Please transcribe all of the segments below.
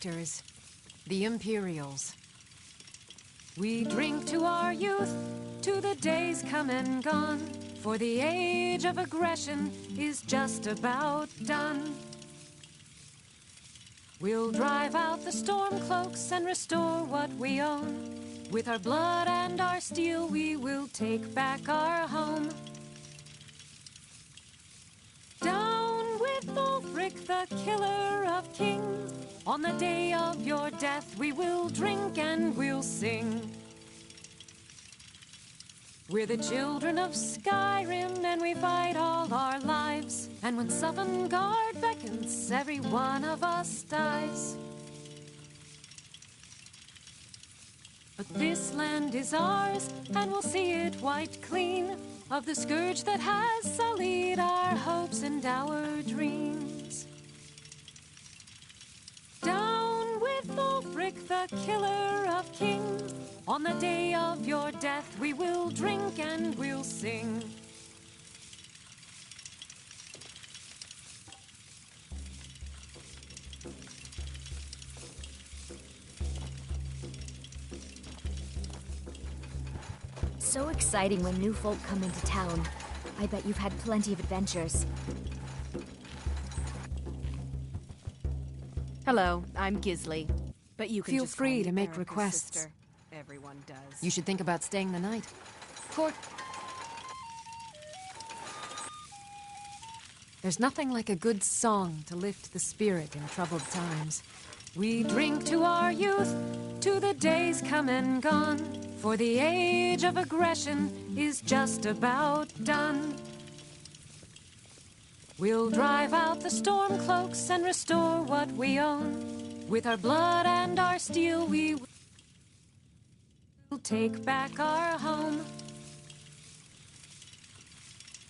victors, the Imperials. We drink to our youth, to the days come and gone, for the age of aggression is just about done. We'll drive out the stormcloaks and restore what we own. With our blood and our steel, we will take back our home. Down with Ulfric, the killer of kings. On the day of your death, we will drink and we'll sing. We're the children of Skyrim, and we fight all our lives. And when Sovngarde beckons, every one of us dies. But this land is ours, and we'll see it wiped clean of the scourge that has sullied our hopes and our dreams. Down with Ulfric, the killer of kings. On the day of your death, we will drink and we'll sing. So exciting when new folk come into town. I bet you've had plenty of adventures. Hello, I'm Gisli. But you can Feel just free call me to make Erica's requests. sister. Everyone does. You should think about staying the night. Court. There's nothing like a good song to lift the spirit in troubled times. We drink to our youth, to the days come and gone, for the age of aggression is just about done. We'll drive out the stormcloaks and restore what we own. With our blood and our steel, we will take back our home.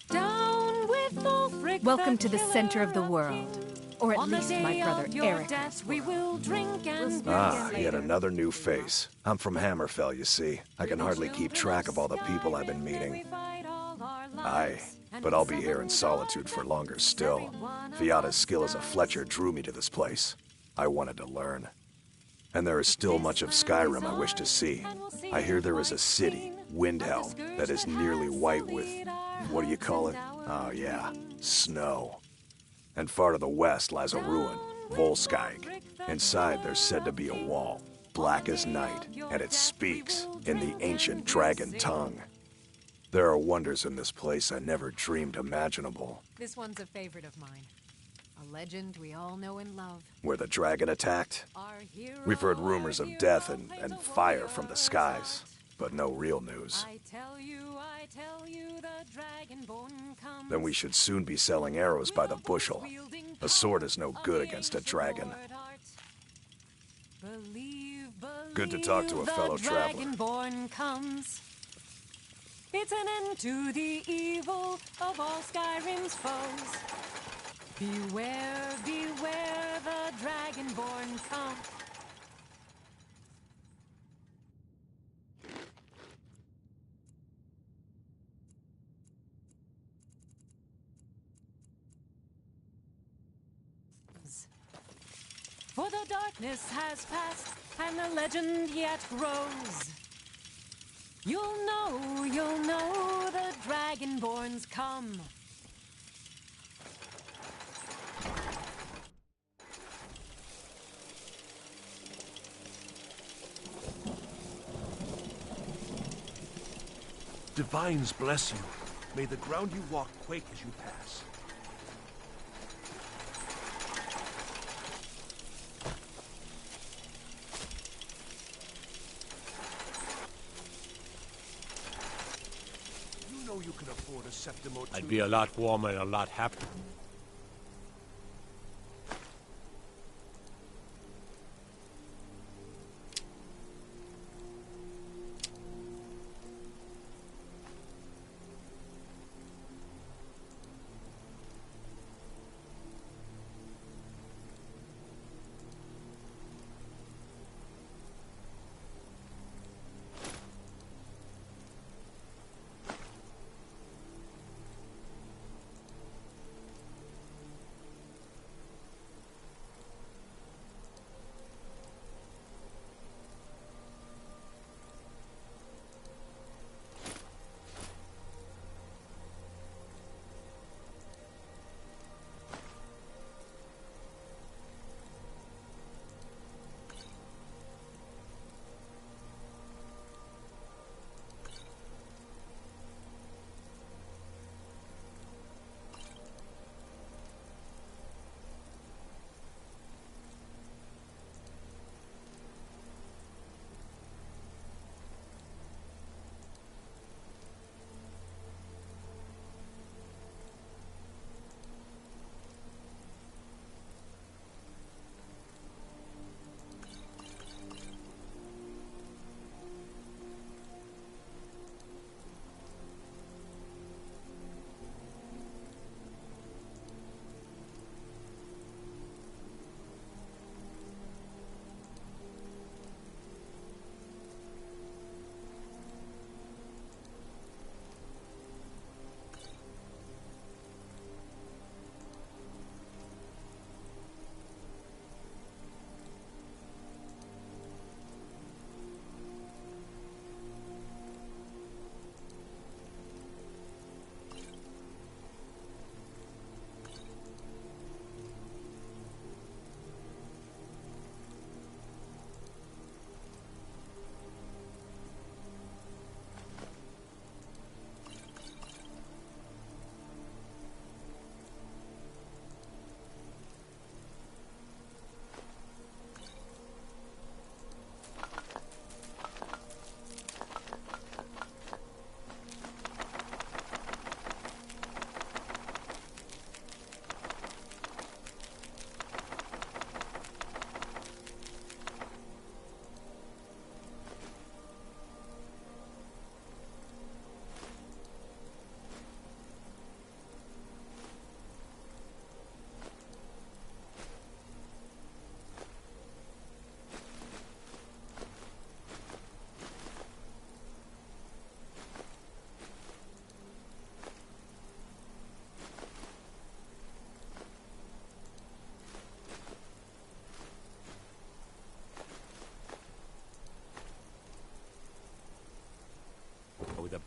Down with Ulfric, Welcome to the center of the world. Or at least my brother Eric. We will drink and Yet another new face. I'm from Hammerfell, you see. I can hardly keep track of all the people I've been meeting. Aye, but I'll be here in solitude for longer still. Fiata's skill as a Fletcher drew me to this place. I wanted to learn. And there is still much of Skyrim I wish to see. I hear there is a city, Windhelm, that is nearly white with, what do you call it? Oh yeah, snow. And far to the west lies a ruin, Volskag. Inside there's said to be a wall, black as night, and it speaks in the ancient dragon tongue. There are wonders in this place I never dreamed imaginable. This one's a favorite of mine. A legend we all know and love. Where the dragon attacked? We've heard rumors of death and fire from the skies, but no real news. I tell you, the dragonborn comes. Then we should soon be selling arrows by the bushel. A sword is no good against a dragon. Good to talk to a fellow traveler. Dragonborn comes. It's an end to the evil of all Skyrim's foes. Beware, beware, the dragonborn comes. For the darkness has passed, and the legend yet grows. You'll know the dragonborns come. Divines bless you. May the ground you walk quake as you pass. You know you can afford a septim or two. I'd be a lot warmer and a lot happier.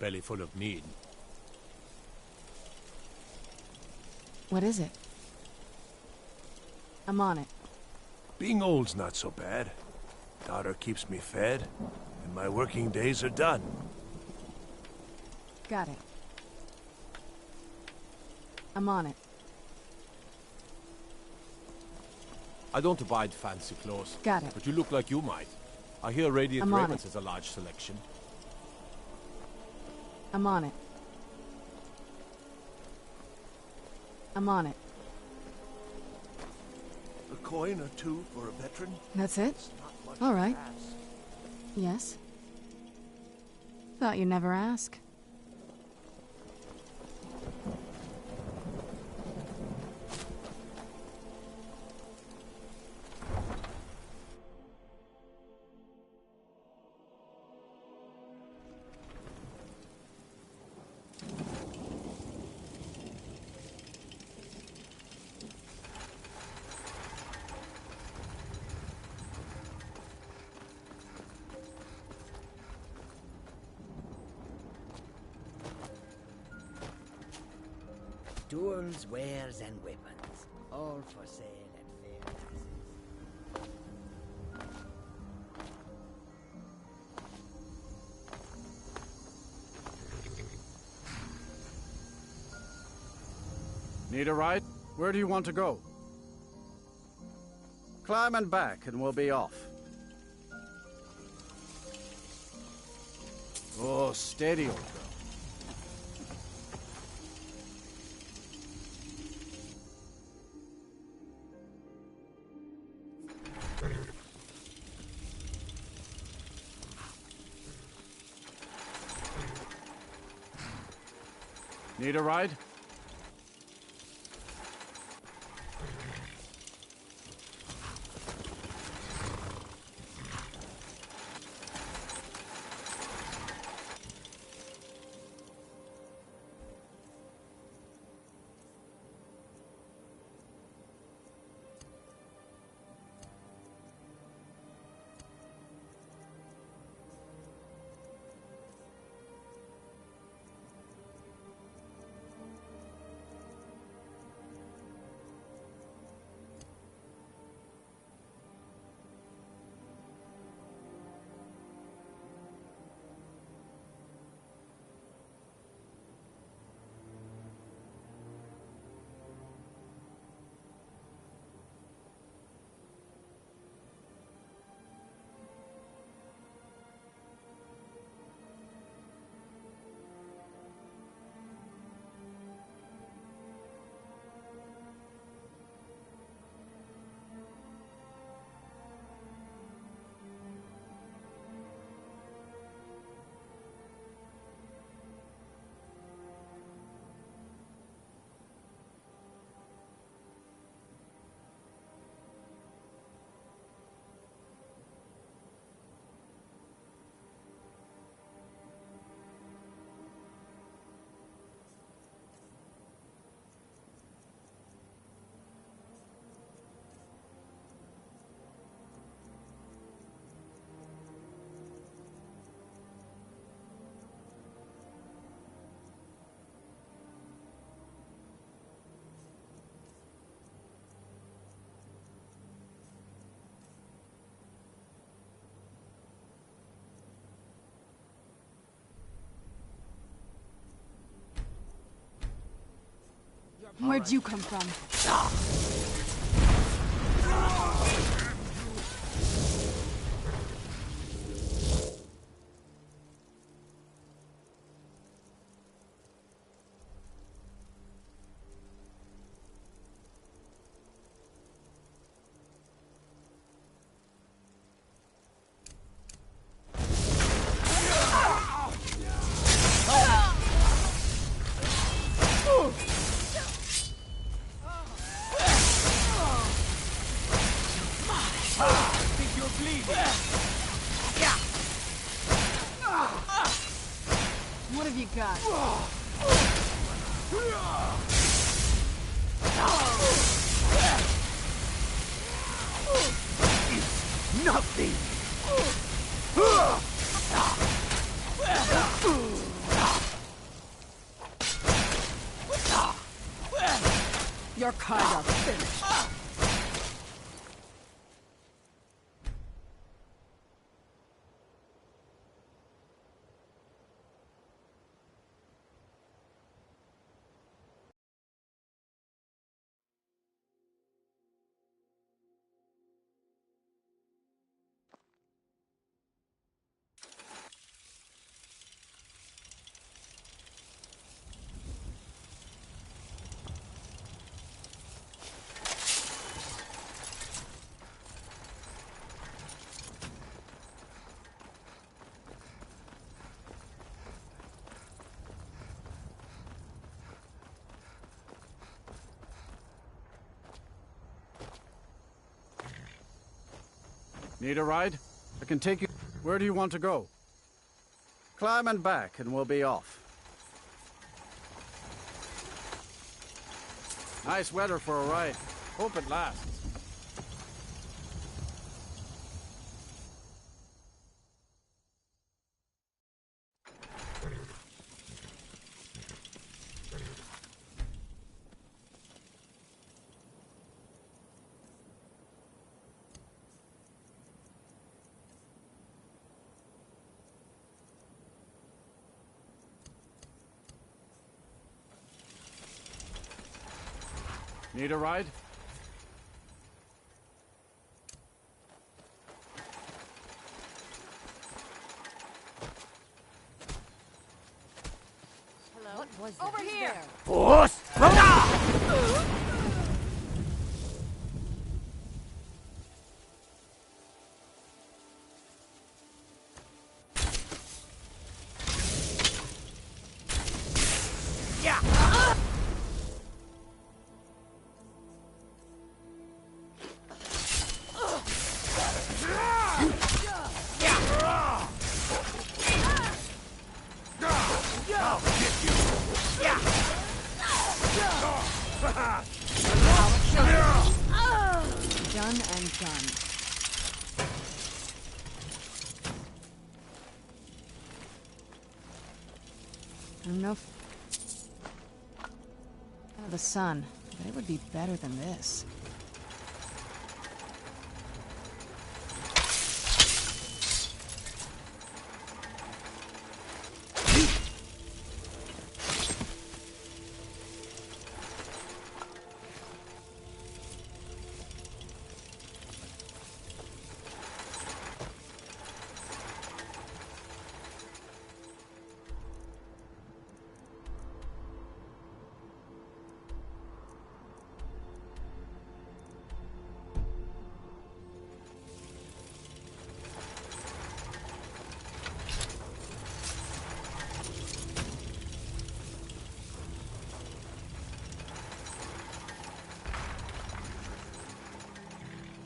belly full of mead. What is it? I'm on it. Being old's not so bad. Daughter keeps me fed, and my working days are done. Got it. I'm on it. I don't abide fancy clothes. Got it. But you look like you might. I hear Radiant I'm on Ravens it. has a large selection. I'm on it. I'm on it. A coin or two for a veteran? That's it? It's not much All to right. ask. Yes. Thought you'd never ask. Tools, wares, and weapons, all for sale at fair prices. Need a ride? Where do you want to go? Climb and back, and we'll be off. Oh, steady, old girl. Need a ride? Where'd you come from? What have you got? Nothing! You're kind of finished. Need a ride? I can take you... Where do you want to go? Climb and back, and we'll be off. Nice weather for a ride. Hope it lasts. Need a ride? Hello? What was that? Over here! Force! Done and done. Enough. The sun, but it would be better than this.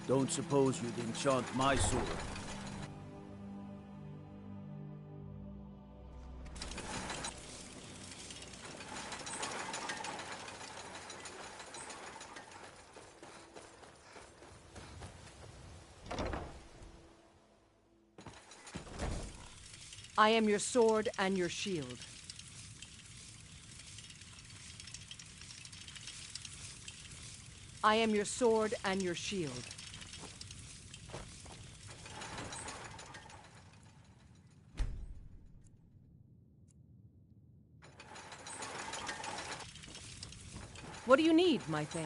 Don't suppose you'd enchant my sword? I am your sword and your shield. I am your sword and your shield. What do you need, my thane?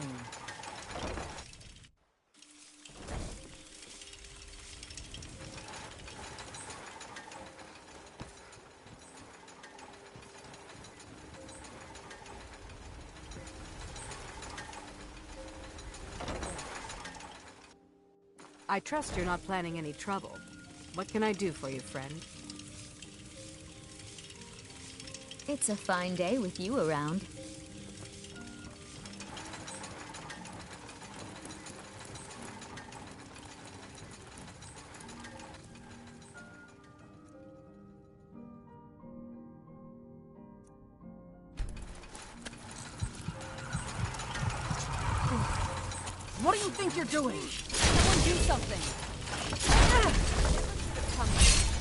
I trust you're not planning any trouble. What can I do for you, friend? It's a fine day with you around. What do you think you're doing? Someone do something!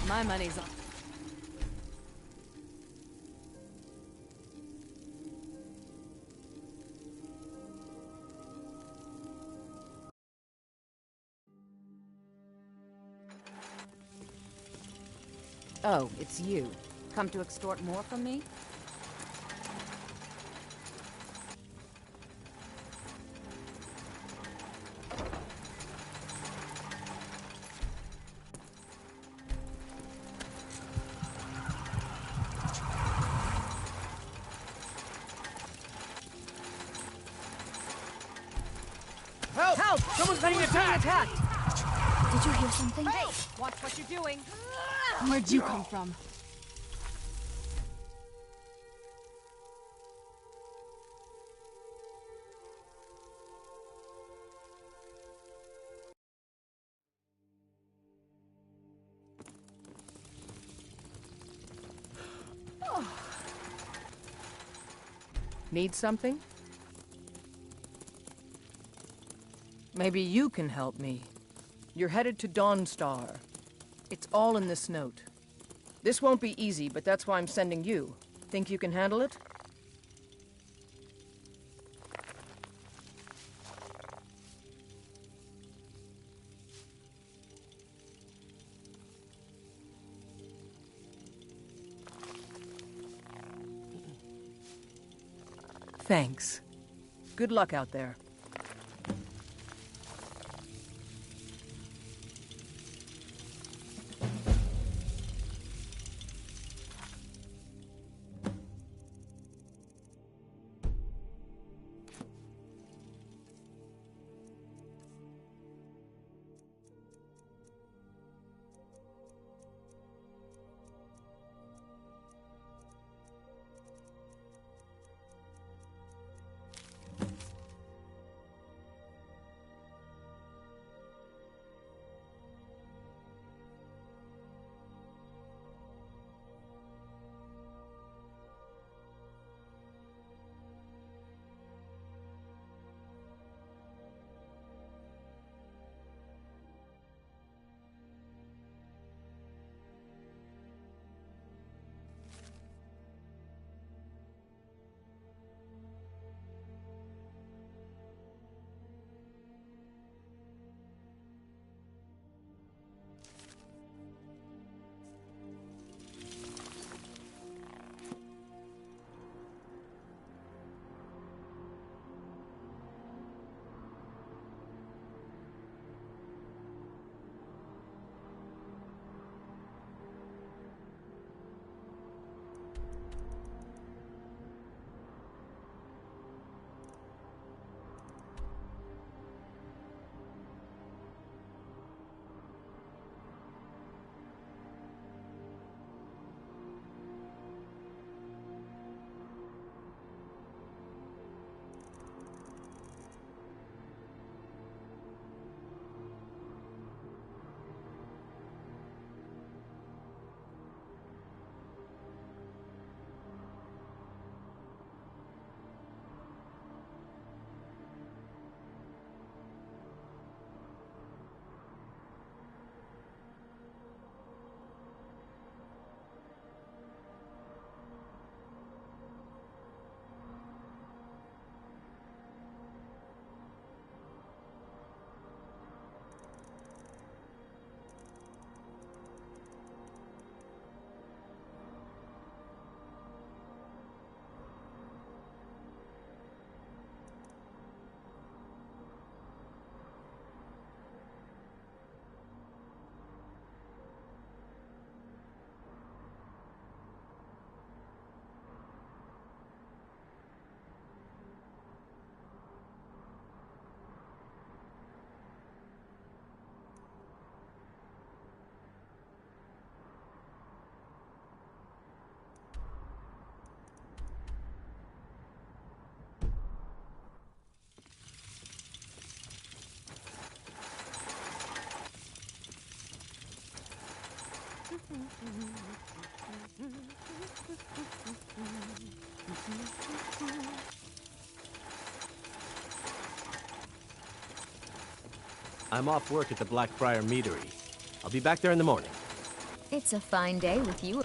My money's on. Oh, it's you. Come to extort more from me? Help! Help! Someone's being attacked! Did you hear something? Hey, watch what you're doing. Where'd you come from? Need something? Maybe you can help me. You're headed to Dawnstar. It's all in this note. This won't be easy, but that's why I'm sending you. Think you can handle it? Thanks. Good luck out there. I'm off work at the Blackbriar Meadery. I'll be back there in the morning. It's a fine day with you.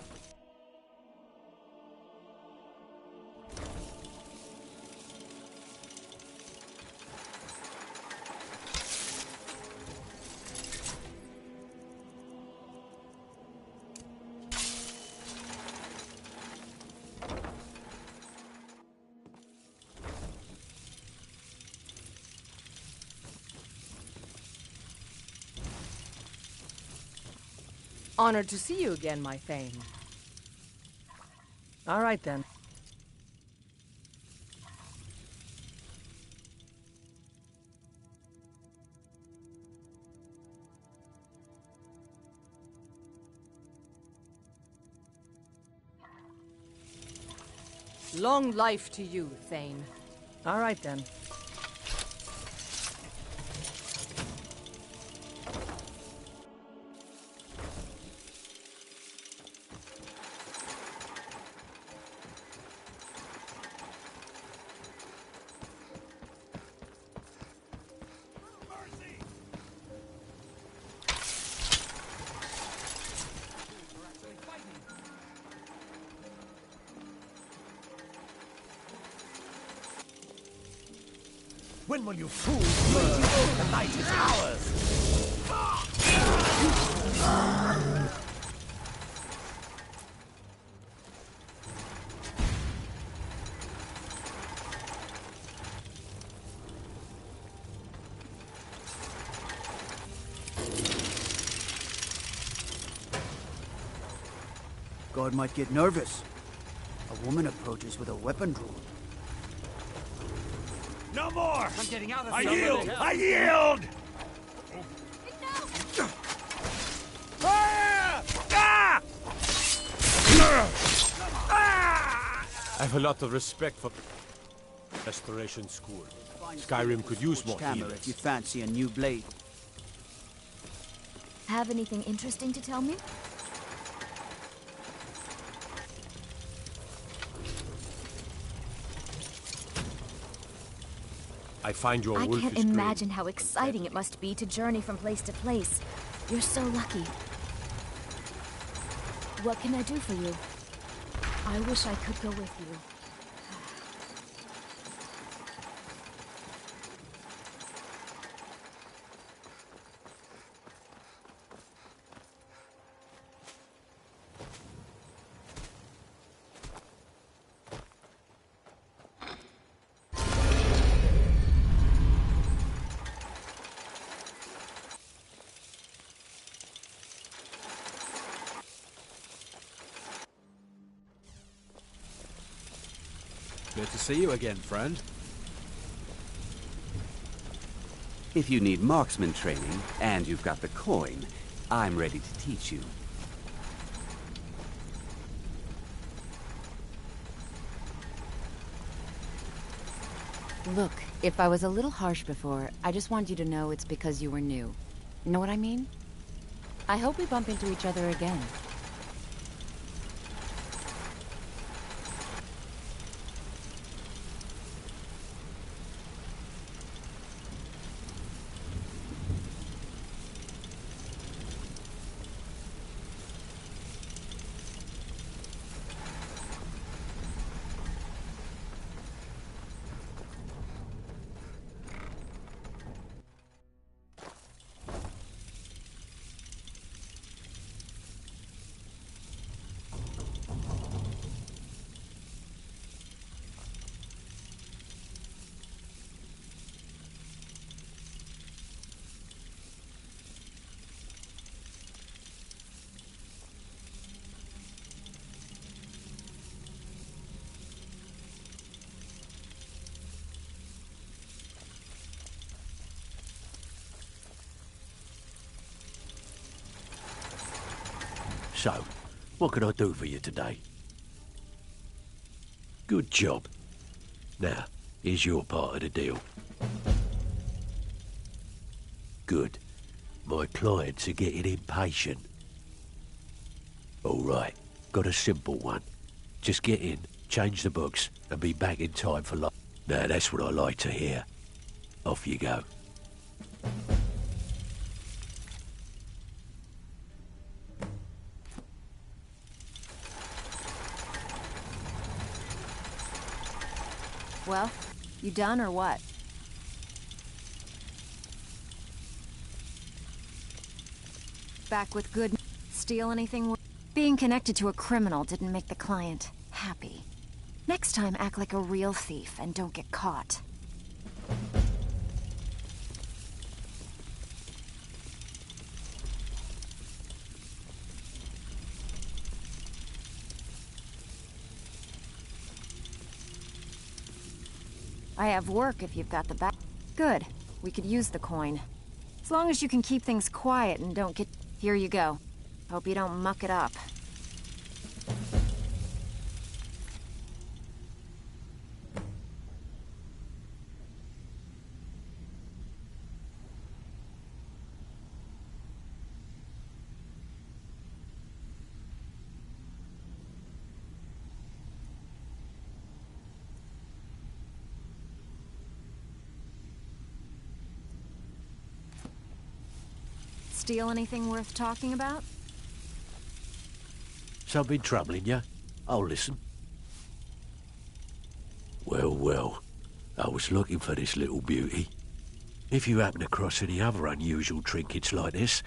Honored to see you again, my Thane. All right, then. Long life to you, Thane. All right, then. When will you fools learn? The night is ours! Guard might get nervous. A woman approaches with a weapon drawn. No more! I'm getting out of I here. yield! I yield! Fire! Ah! I have a lot of respect for Restoration School. Skyrim could use more Hammer healers. if you fancy a new blade. Have anything interesting to tell me? I find your I wolf can't is great. imagine how exciting it must be to journey from place to place. You're so lucky. What can I do for you? I wish I could go with you. Good to see you again, friend. If you need marksman training, and you've got the coin, I'm ready to teach you. Look, if I was a little harsh before, I just want you to know it's because you were new. Know what I mean? I hope we bump into each other again. So, what can I do for you today? Good job. Now, here's your part of the deal. Good. My clients are getting impatient. All right, got a simple one. Just get in, change the books, and be back in time for lunch. Now, that's what I like to hear. Off you go. Well, you done or what? Back with good... Steal anything? Being connected to a criminal didn't make the client happy. Next time, act like a real thief and don't get caught. I have work if you've got the back. Good. We could use the coin. As long as you can keep things quiet and don't get... Here you go. Hope you don't muck it up. Steal anything worth talking about? Something troubling you? I'll listen. Well, well. I was looking for this little beauty. If you happen across any other unusual trinkets like this,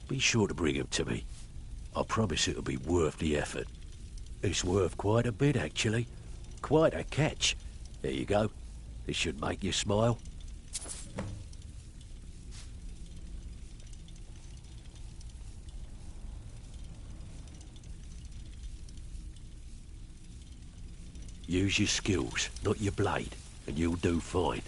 be sure to bring them to me. I promise it'll be worth the effort. It's worth quite a bit, actually. Quite a catch. There you go. This should make you smile. Use your skills, not your blade, and you'll do fine.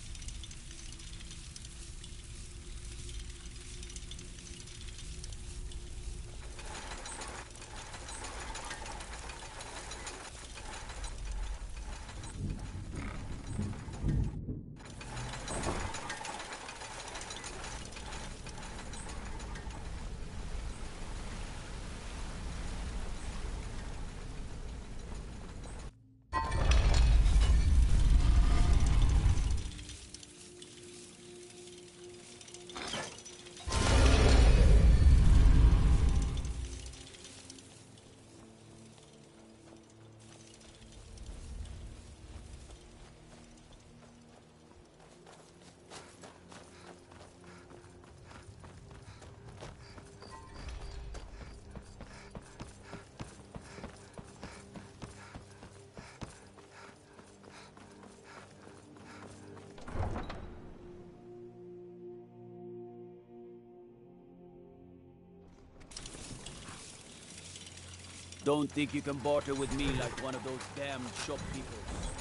Don't think you can barter with me like one of those damn shopkeepers.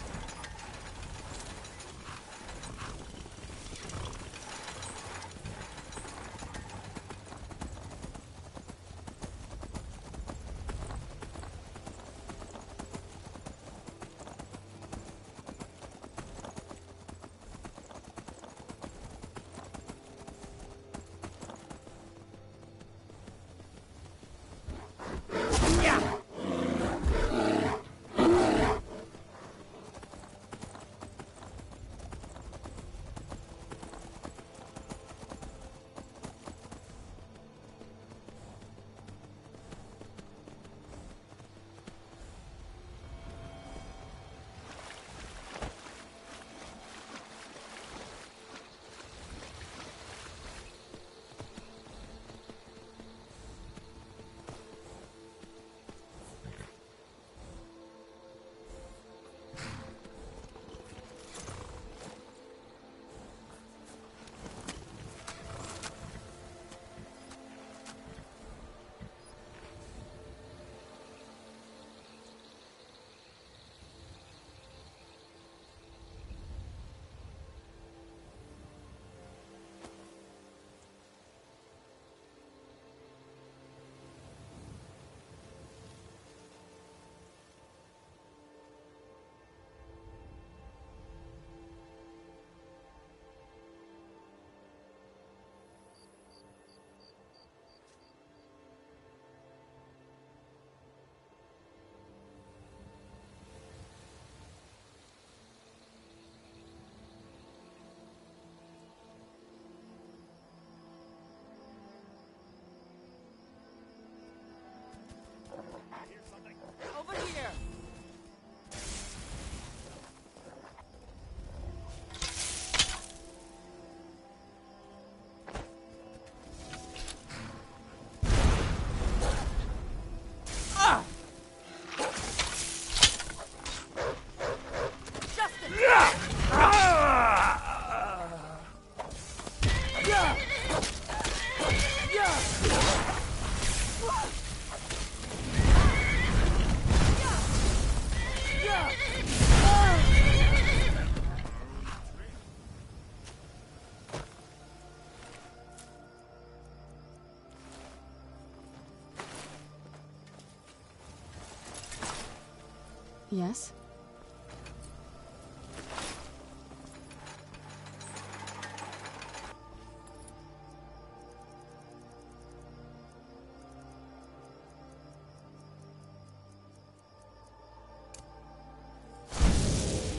Yes?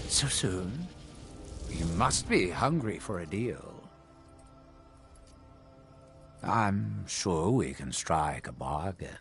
So soon? You must be hungry for a deal. I'm sure we can strike a bargain.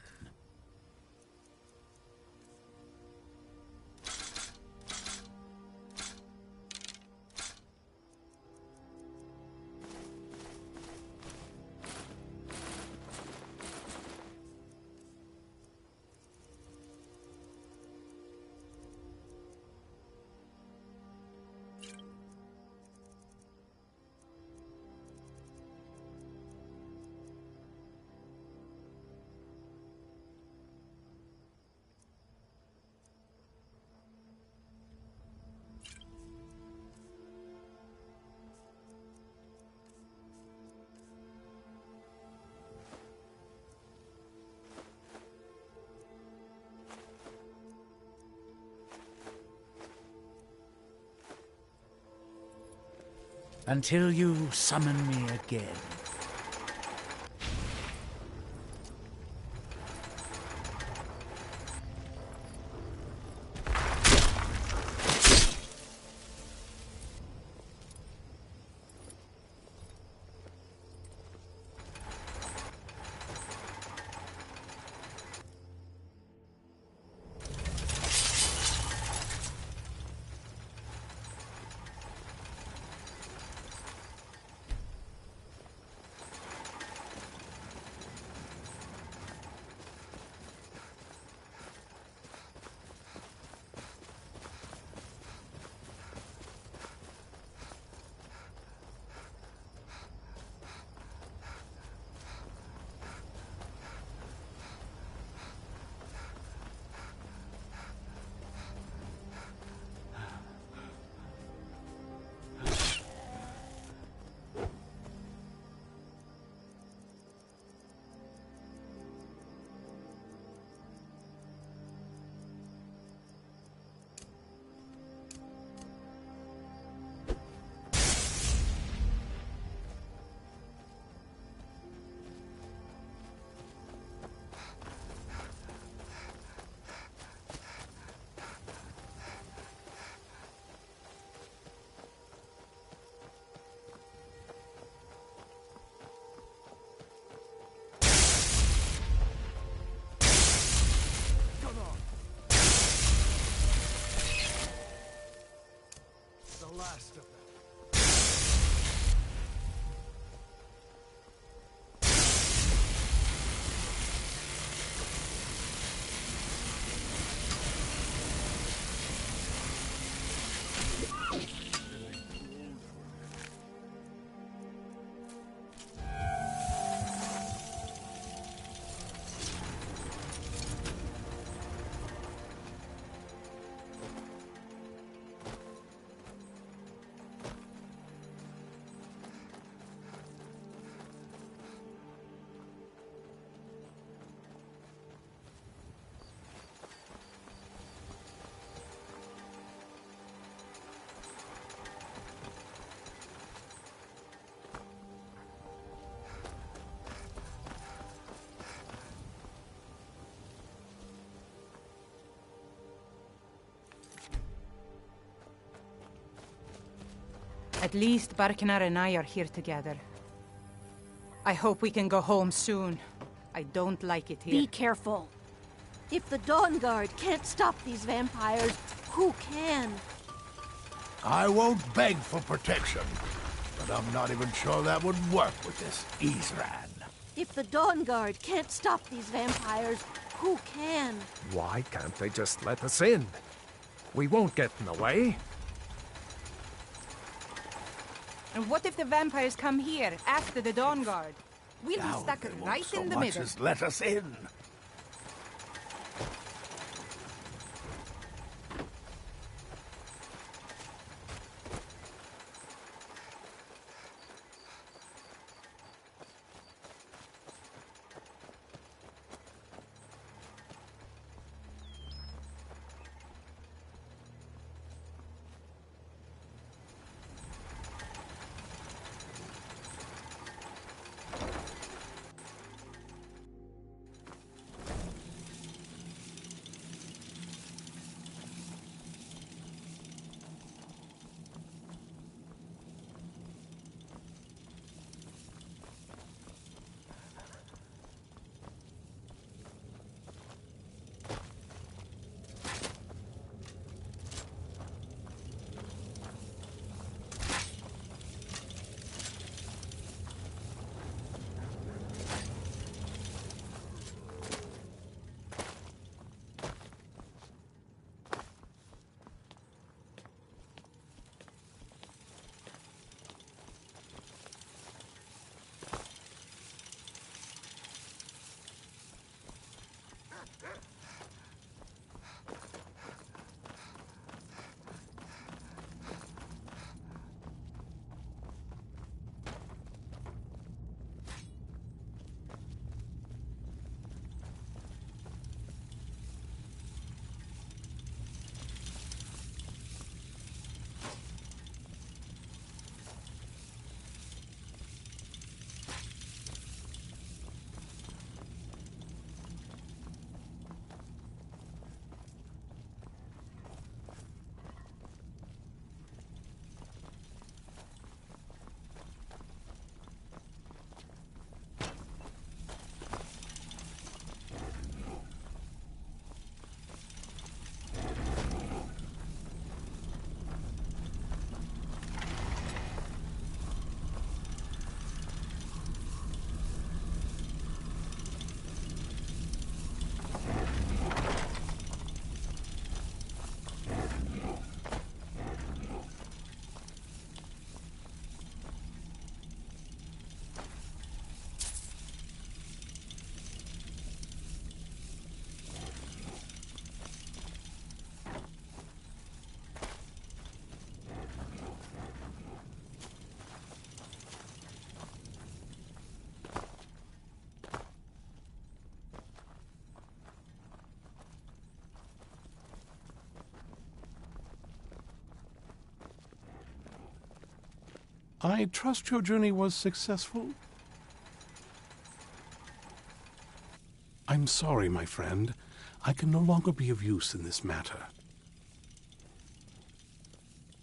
Until you summon me again. Last of them. At least Barknar and I are here together. I hope we can go home soon. I don't like it here. Be careful. If the Dawn Guard can't stop these vampires, who can? I won't beg for protection, but I'm not even sure that would work with this Isran. If the Dawn Guard can't stop these vampires, who can? Why can't they just let us in? We won't get in the way. And what if the vampires come here after the Dawn Guard? We'll be stuck right in the middle. Just let us in. I trust your journey was successful? I'm sorry, my friend. I can no longer be of use in this matter.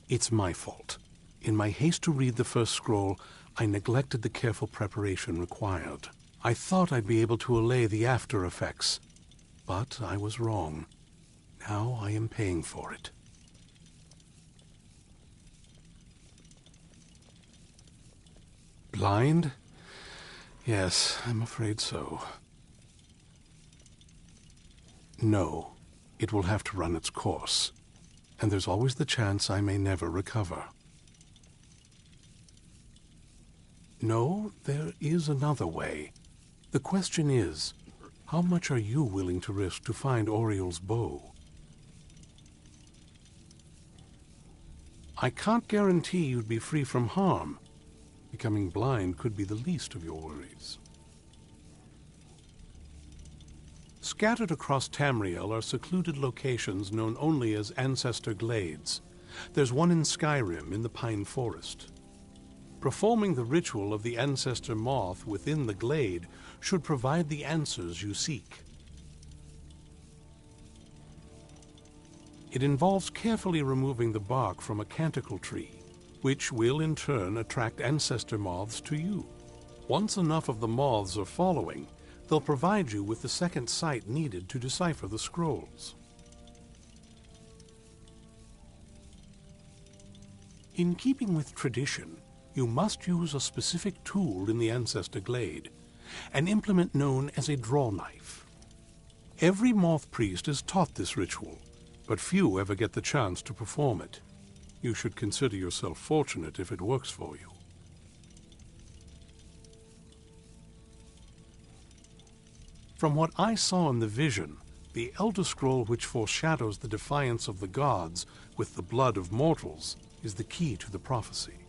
It's my fault. In my haste to read the first scroll, I neglected the careful preparation required. I thought I'd be able to allay the after effects, but I was wrong. Now I am paying for it. Blind? Yes, I'm afraid so. No, it will have to run its course, and there's always the chance I may never recover. No, there is another way. The question is, how much are you willing to risk to find Oriel's bow? I can't guarantee you'd be free from harm. Becoming blind could be the least of your worries. Scattered across Tamriel are secluded locations known only as Ancestor Glades. There's one in Skyrim in the Pine Forest. Performing the ritual of the Ancestor Moth within the glade should provide the answers you seek. It involves carefully removing the bark from a canticle tree, which will in turn attract ancestor moths to you. Once enough of the moths are following, they'll provide you with the second sight needed to decipher the scrolls. In keeping with tradition, you must use a specific tool in the Ancestor Glade, an implement known as a draw knife. Every moth priest is taught this ritual, but few ever get the chance to perform it. You should consider yourself fortunate if it works for you. From what I saw in the vision, the Elder Scroll which foreshadows the defiance of the gods with the blood of mortals is the key to the prophecy.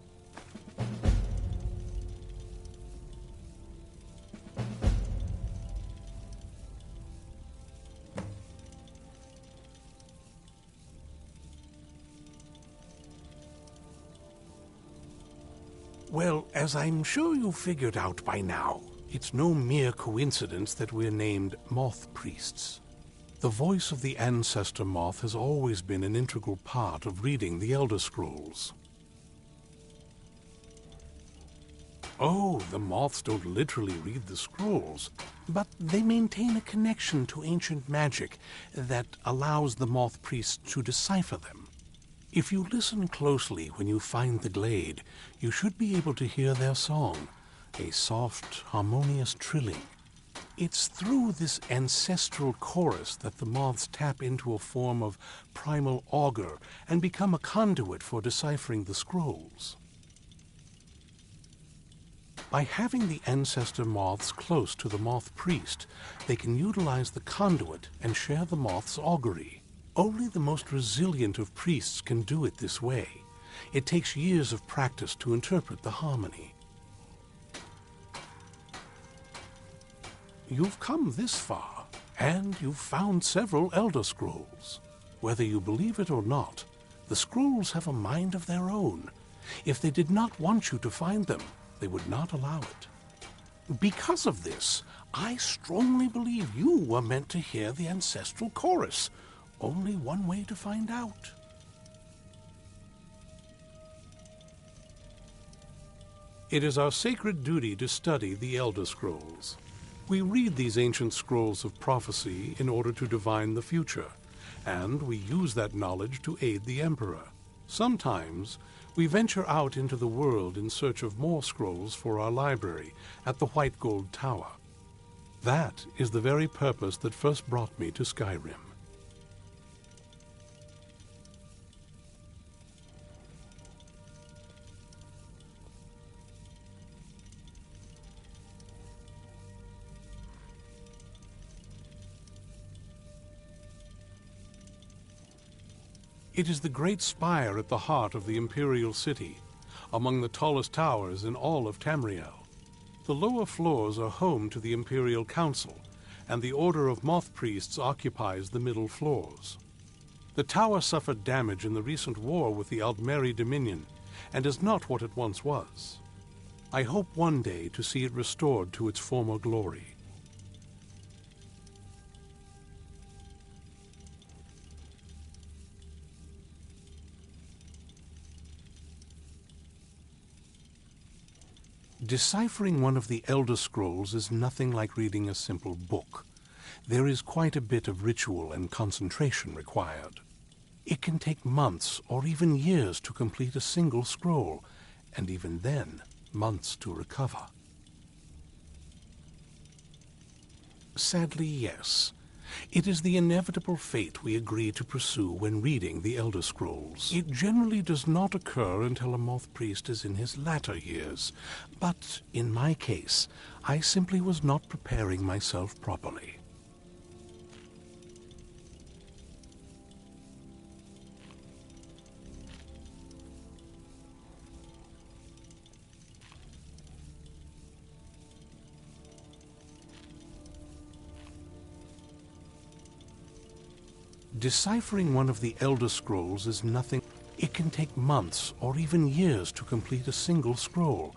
Well, as I'm sure you figured out by now, it's no mere coincidence that we're named Moth Priests. The voice of the Ancestor Moth has always been an integral part of reading the Elder Scrolls. Oh, the moths don't literally read the scrolls, but they maintain a connection to ancient magic that allows the Moth Priests to decipher them. If you listen closely when you find the glade, you should be able to hear their song, a soft, harmonious trilling. It's through this ancestral chorus that the moths tap into a form of primal augur and become a conduit for deciphering the scrolls. By having the ancestor moths close to the moth priest, they can utilize the conduit and share the moth's augury. Only the most resilient of priests can do it this way. It takes years of practice to interpret the harmony. You've come this far, and you've found several Elder Scrolls. Whether you believe it or not, the scrolls have a mind of their own. If they did not want you to find them, they would not allow it. Because of this, I strongly believe you were meant to hear the ancestral chorus. Only one way to find out. It is our sacred duty to study the Elder Scrolls. We read these ancient scrolls of prophecy in order to divine the future, and we use that knowledge to aid the Emperor. Sometimes, we venture out into the world in search of more scrolls for our library at the White Gold Tower. That is the very purpose that first brought me to Skyrim. It is the great spire at the heart of the Imperial City, among the tallest towers in all of Tamriel. The lower floors are home to the Imperial Council, and the Order of Moth Priests occupies the middle floors. The tower suffered damage in the recent war with the Aldmeri Dominion, and is not what it once was. I hope one day to see it restored to its former glory. Deciphering one of the Elder Scrolls is nothing like reading a simple book. There is quite a bit of ritual and concentration required. It can take months or even years to complete a single scroll, and even then, months to recover. Sadly, yes. It is the inevitable fate we agree to pursue when reading the Elder Scrolls. It generally does not occur until a moth priest is in his latter years, but in my case, I simply was not preparing myself properly. Deciphering one of the Elder Scrolls is nothing. It can take months or even years to complete a single scroll,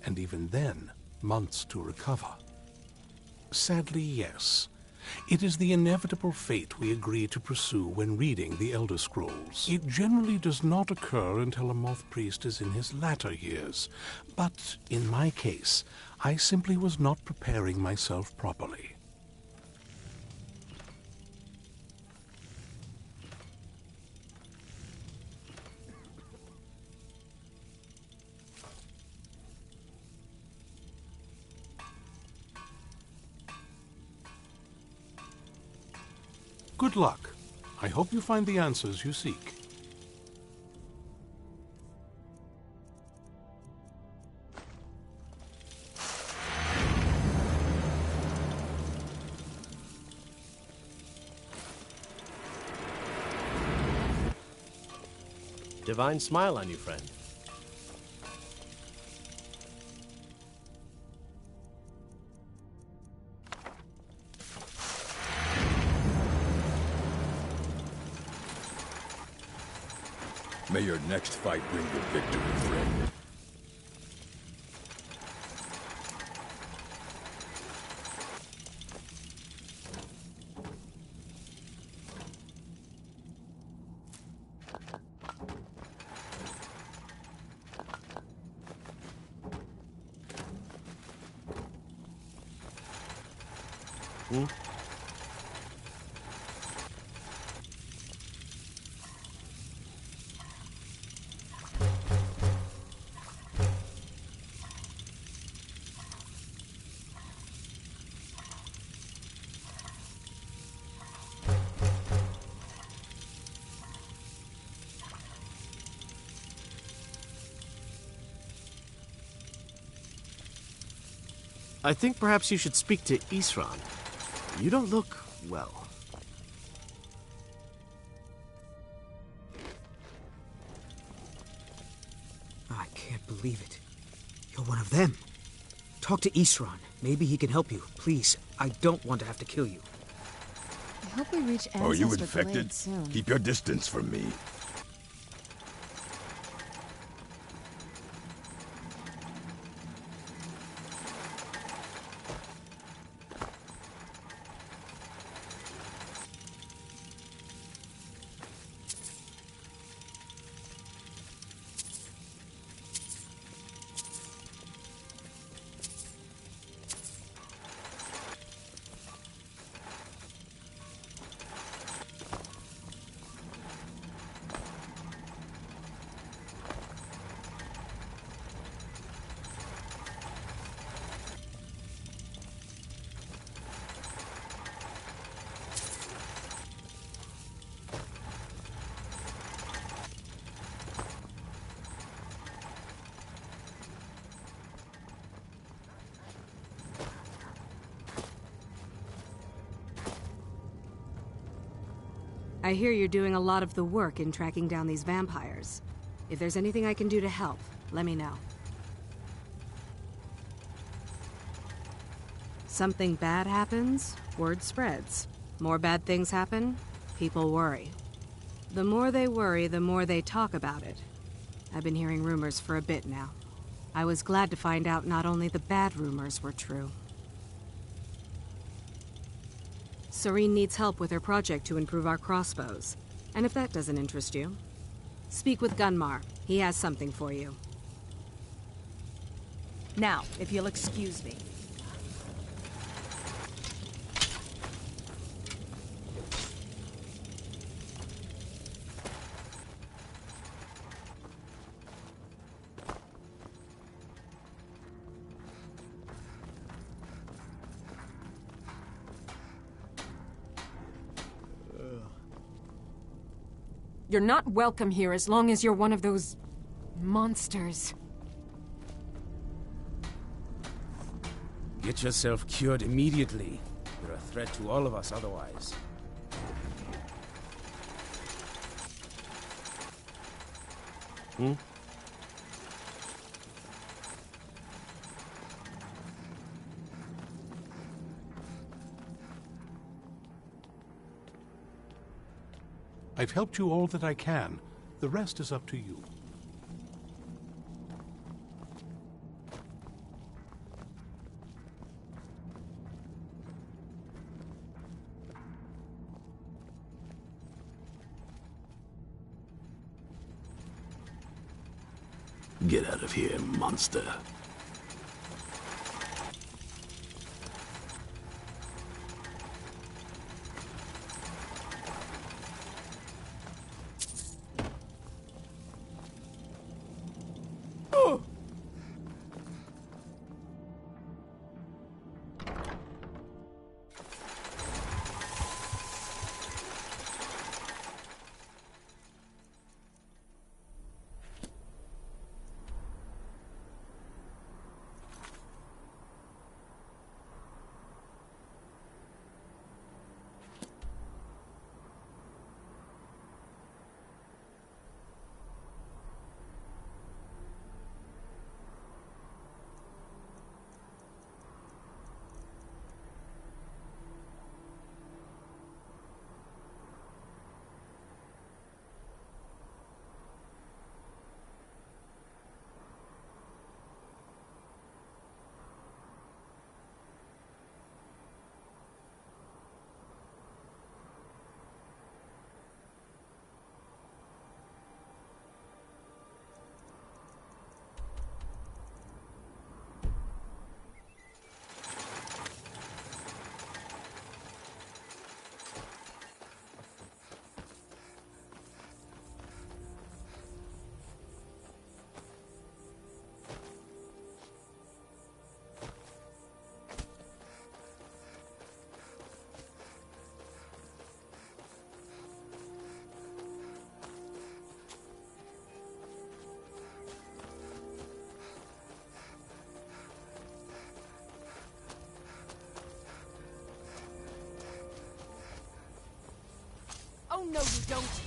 and even then, months to recover. Sadly, yes. It is the inevitable fate we agree to pursue when reading the Elder Scrolls. It generally does not occur until a moth priest is in his latter years, but in my case, I simply was not preparing myself properly. Good luck. I hope you find the answers you seek. Divine smile on you, friend. May your next fight bring you victory, friend. I think perhaps you should speak to Isran. You don't look well. I can't believe it. You're one of them. Talk to Isran. Maybe he can help you. Please, I don't want to have to kill you. I hope we reach Are you Ancestor infected? Glade soon. Keep your distance from me. I hear you're doing a lot of the work in tracking down these vampires. If there's anything I can do to help, let me know. Something bad happens, word spreads. More bad things happen, people worry. The more they worry, the more they talk about it. I've been hearing rumors for a bit now. I was glad to find out not only the bad rumors were true. Serene needs help with her project to improve our crossbows. And if that doesn't interest you, speak with Gunmar. He has something for you. Now, if you'll excuse me. You're not welcome here as long as you're one of those monsters. Get yourself cured immediately. You're a threat to all of us otherwise. I've helped you all that I can. The rest is up to you. Get out of here, monster. No, you don't.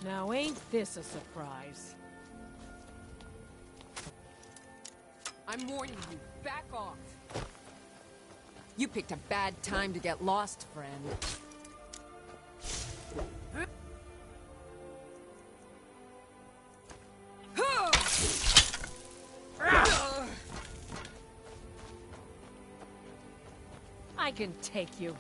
Now ain't this a surprise? I'm warning you, back off. You picked a bad time to get lost, friend. I can take you.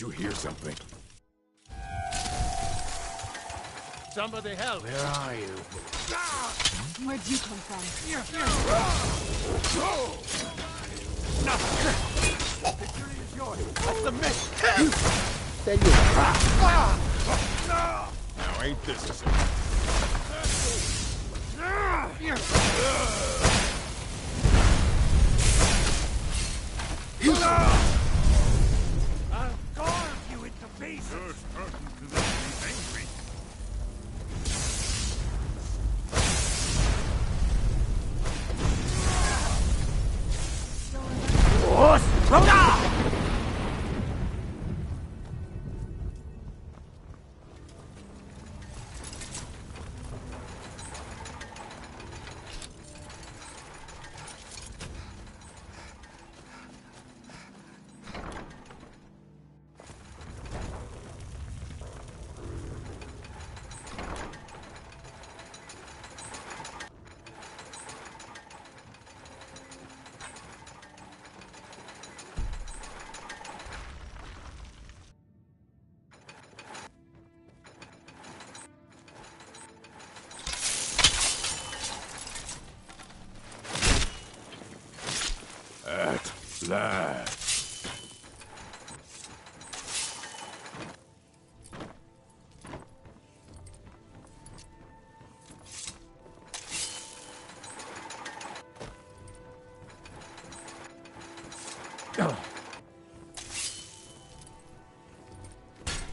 you hear something? Somebody help! Where are you? Where'd you come from? Victory is yours! I submit! There you are. Now ain't this a... I'll carve you into pieces! You're starting to make me angry. At last.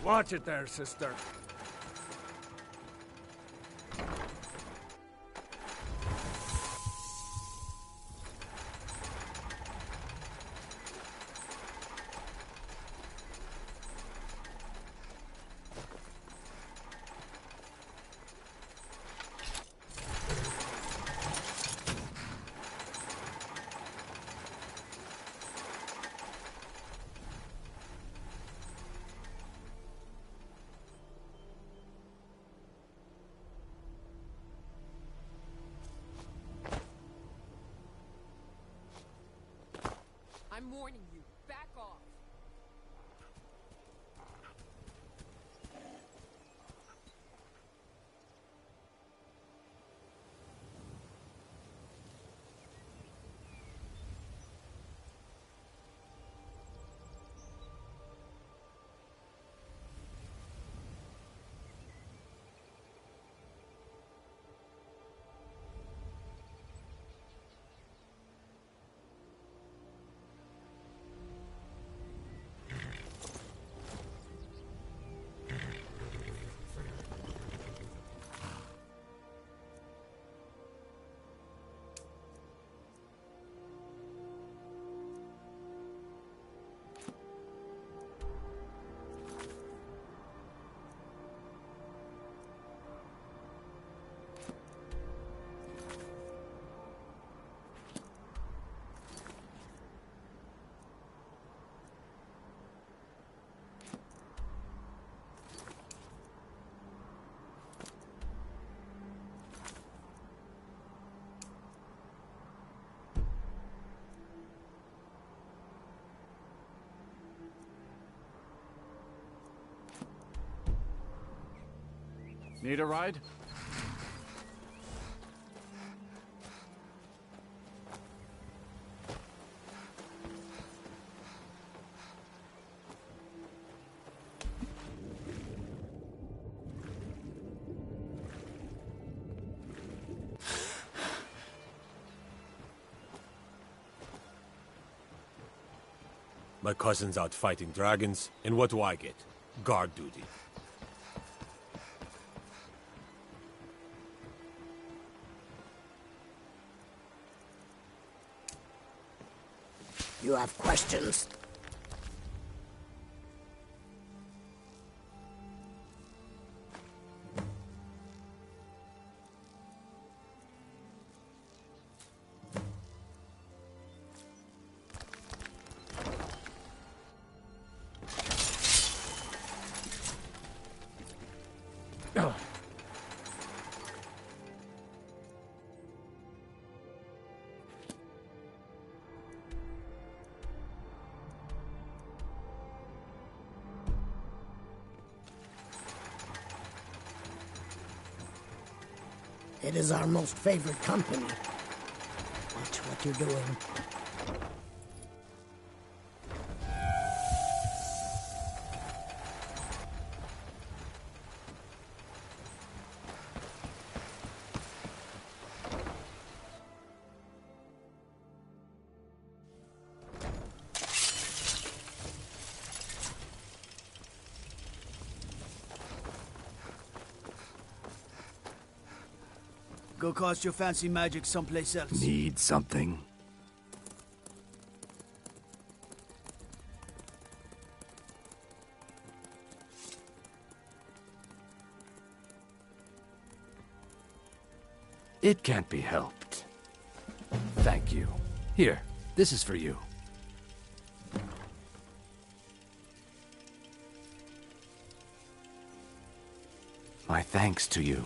Watch it there, sister. I'm warning you. Back off. Need a ride? My cousin's out fighting dragons, and what do I get? Guard duty. You have questions? It is our most favored company. Watch what you're doing. Go cast your fancy magic someplace else. Need something? It can't be helped. Thank you. Here, this is for you. My thanks to you.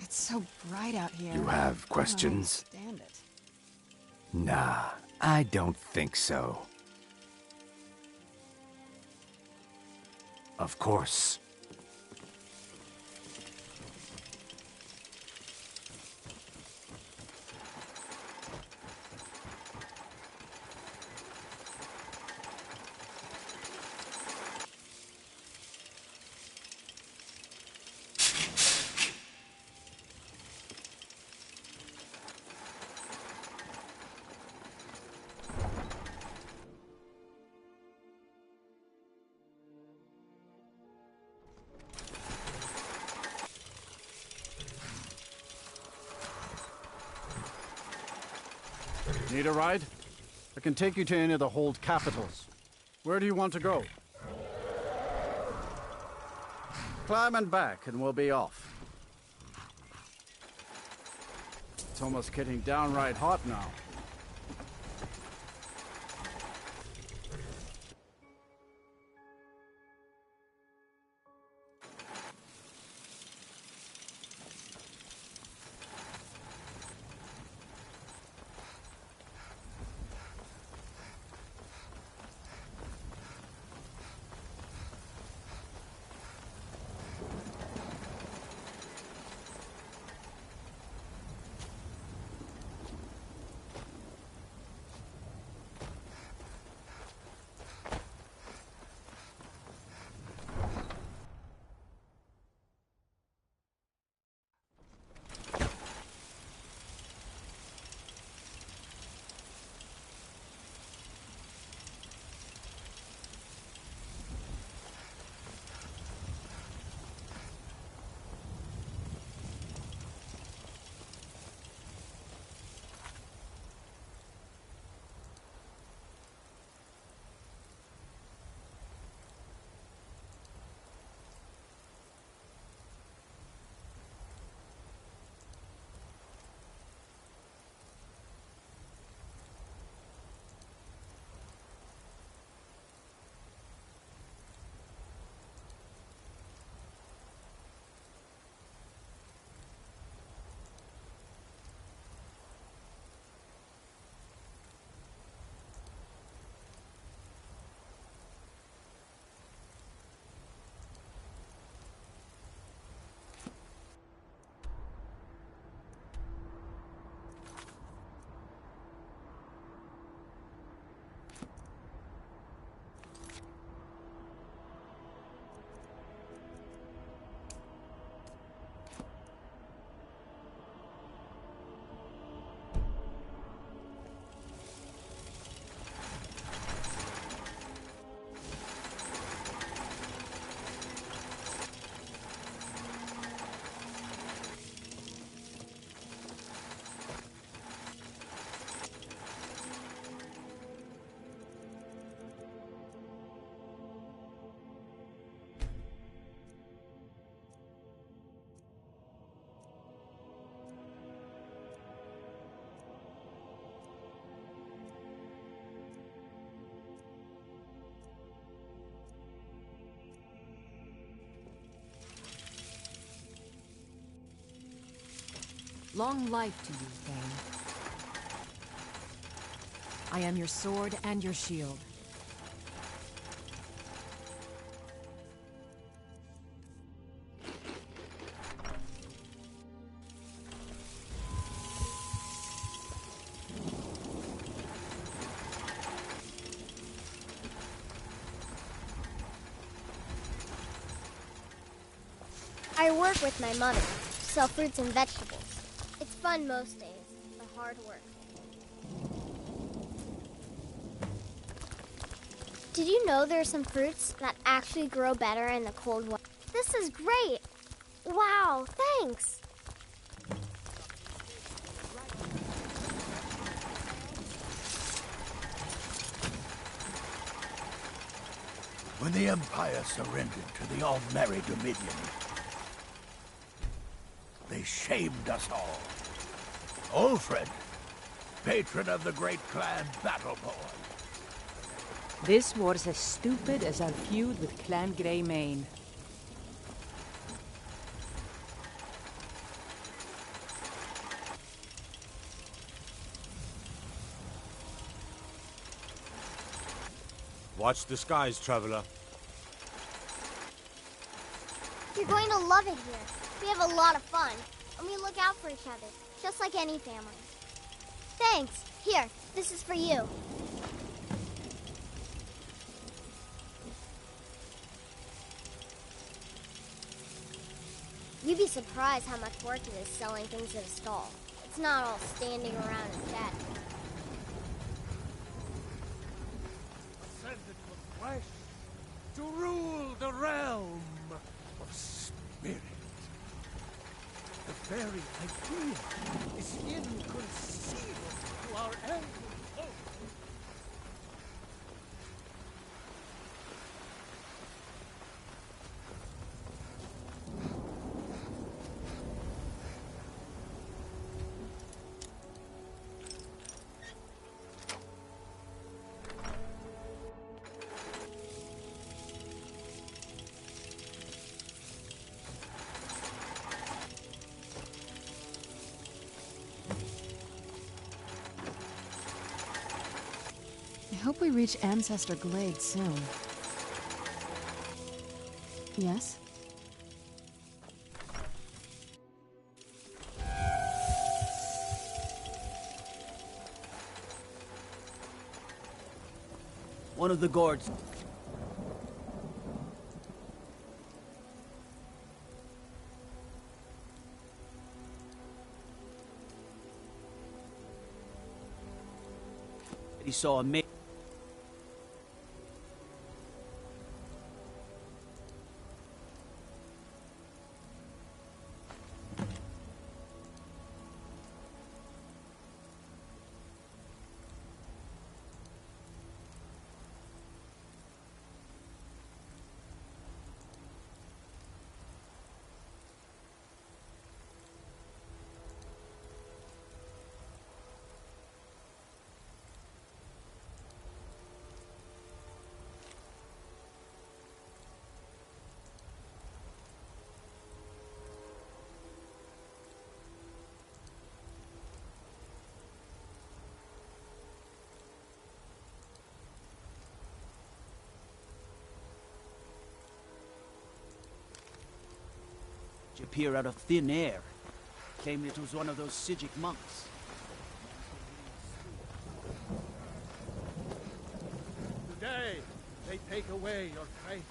It's so bright out here. You have questions? I don't understand it. Nah, I don't think so. Of course. Need a ride? I can take you to any of the hold capitals. Where do you want to go? Climb and back, and we'll be off. It's almost getting downright hot now. Long life to you, Thane. I am your sword and your shield. I work with my mother, sell fruits and vegetables. It's fun most days, but hard work. Did you know there are some fruits that actually grow better in the cold weather? This is great! Wow, thanks! When the Empire surrendered to the All-Merry Dominion, they shamed us all. Ulfred, patron of the great clan Battleborn. This war's as stupid as our feud with Clan Greymane. Watch the skies, traveler. You're going to love it here. We have a lot of fun, and we look out for each other, just like any family. Thanks. Here, this is for you. You'd be surprised how much work it is selling things at a stall. It's not all standing around and chatting. Ascended from flesh to rule the realm of spirit. The very idea is inconceivable to our elven folk. I hope we reach Ancestor Glade soon. Yes? One of the guards. He saw a man. Appear out of thin air. Claimed it was one of those Sijic monks. Today, they take away your faith.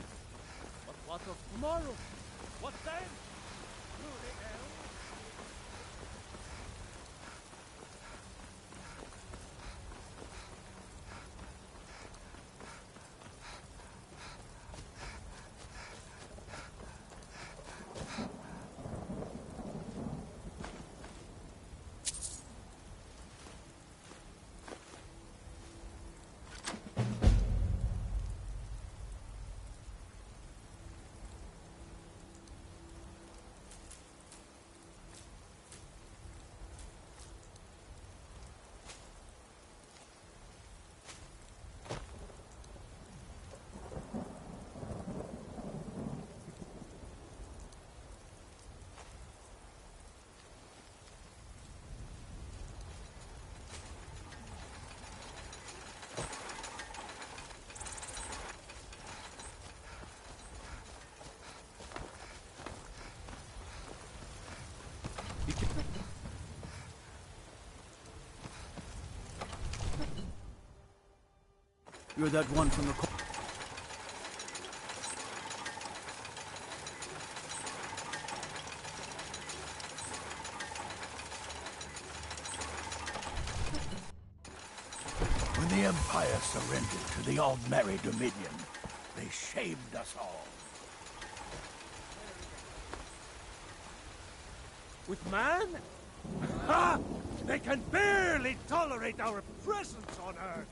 But what of tomorrow? What then? Through the elves? You're that one from the... When the Empire surrendered to the Aldmeri Dominion, they shamed us all. With man? Ha! They can barely tolerate our presence on Earth!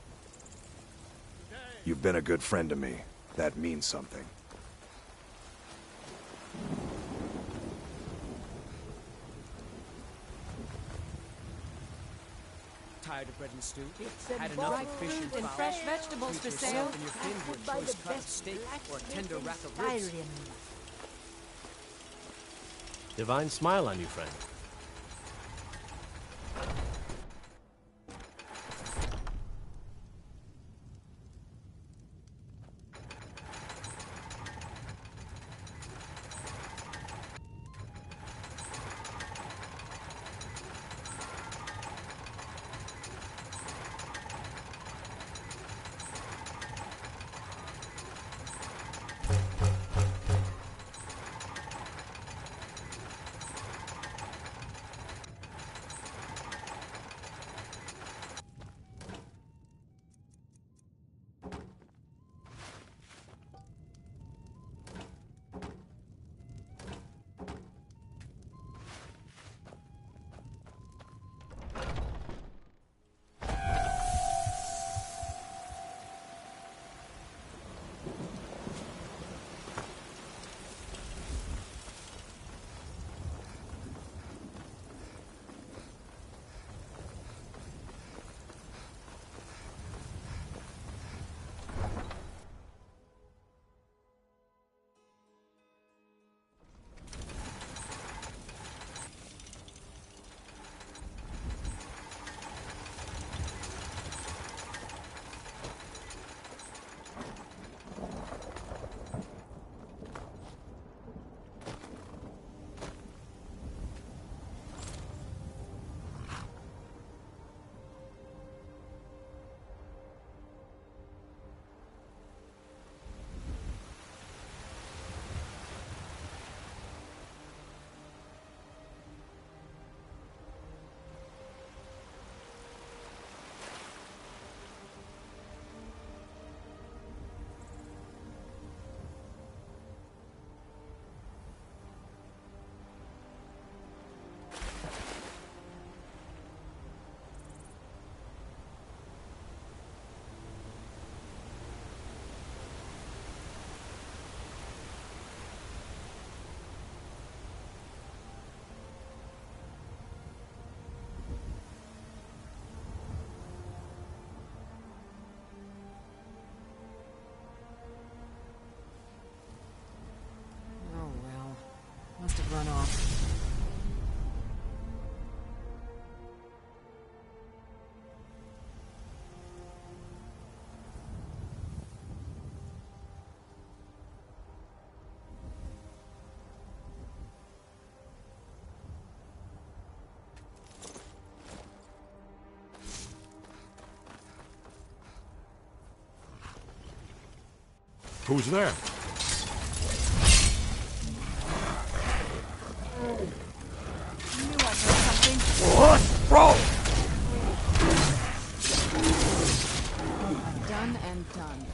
You've been a good friend to me. That means something. Tired of bread and stew? Had enough of fish and fresh vegetables for sale. And your kin to a choice cut of steak or a tender rack of ribs. Divine smile on you, friend. Must have run off. Who's there? What? Bro! Done and done.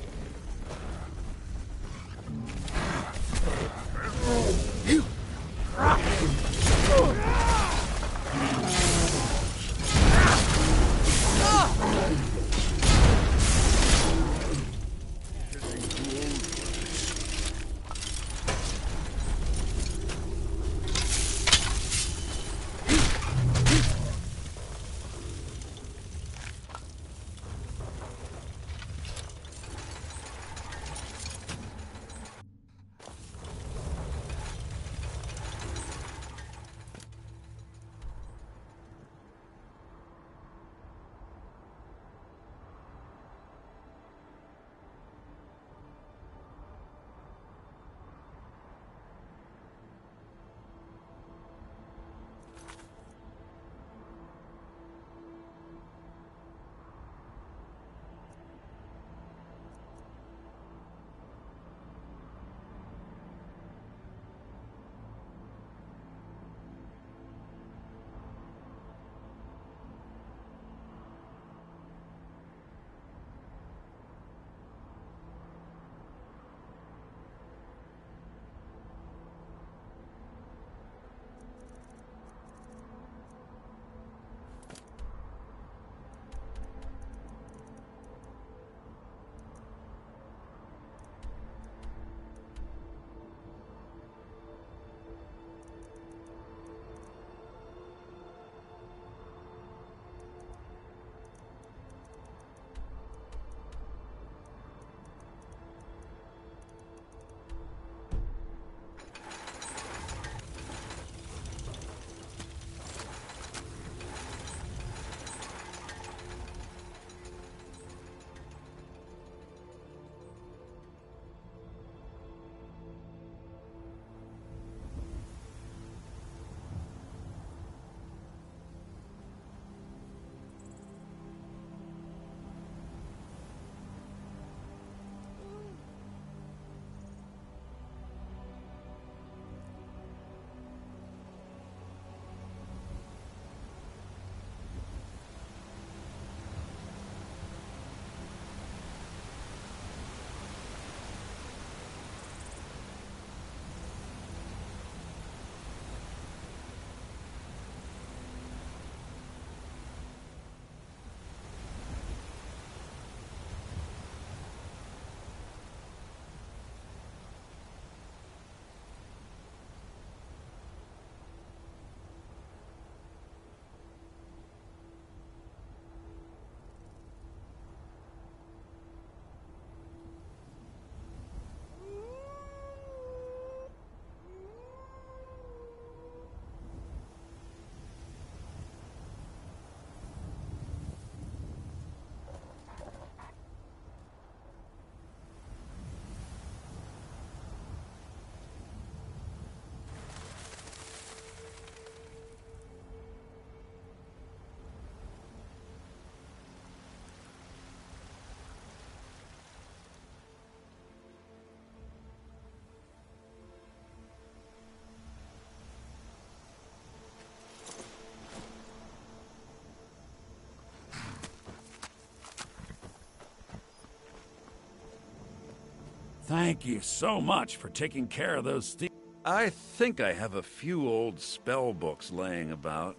Thank you so much for taking care of those thieves. I think I have a few old spell books laying about.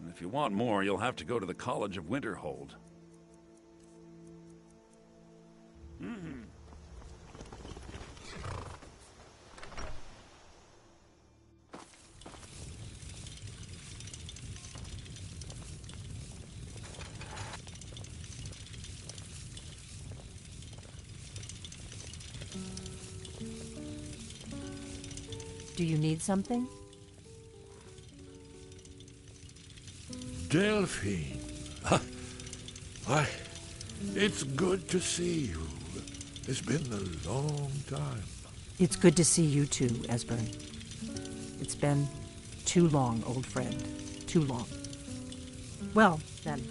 If you want more, you'll have to go to the College of Whuterun. Do you need something? Delphine. Why, it's good to see you. It's been a long time. It's good to see you too, Esbern. It's been too long, old friend. Too long. Well, then.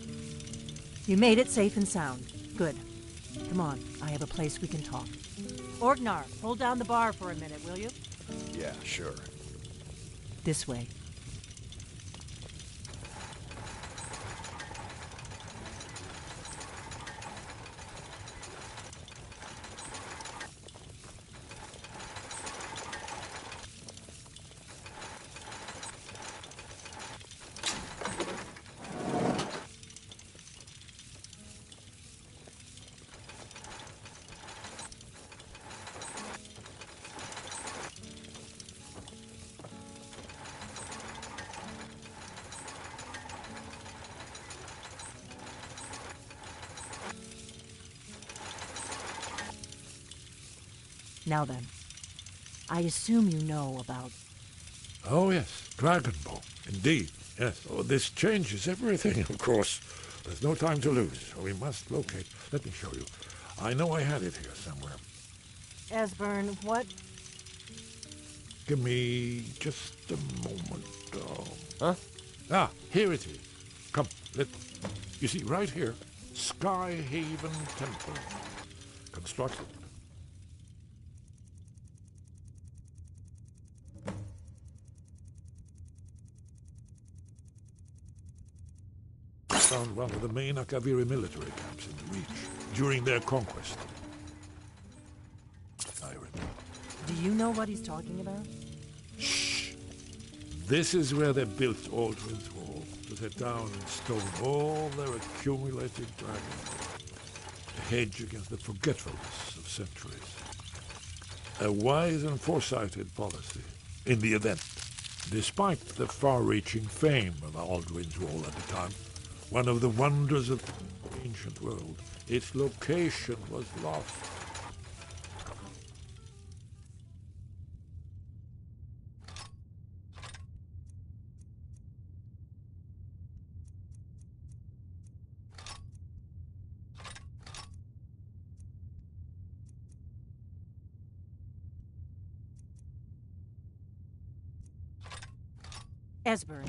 You made it safe and sound. Good. Come on, I have a place we can talk. Orgnar, hold down the bar for a minute, will you? Yeah, sure. This way. Now then, I assume you know about... Oh, yes, Dragonbow. Indeed, yes. Oh, this changes everything, of course. There's no time to lose. We must locate. Let me show you. I know I had it here somewhere. Esbern, what... Give me just a moment. Huh? Ah, here it is. Come, you see, right here, Skyhaven Temple. Constructed. Found one of the main Akaviri military camps in the Reach during their conquest. Do you know what he's talking about? Shh! This is where they built Aldrin's Wall, to set down in stone all their accumulated dragons. A hedge against the forgetfulness of centuries. A wise and foresighted policy, in the event. Despite the far-reaching fame of Aldrin's Wall at the time, one of the wonders of the ancient world, its location was lost. Esbern.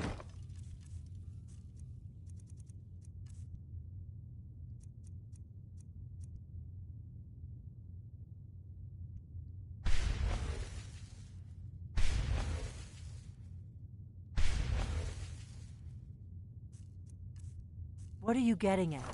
What are you getting at?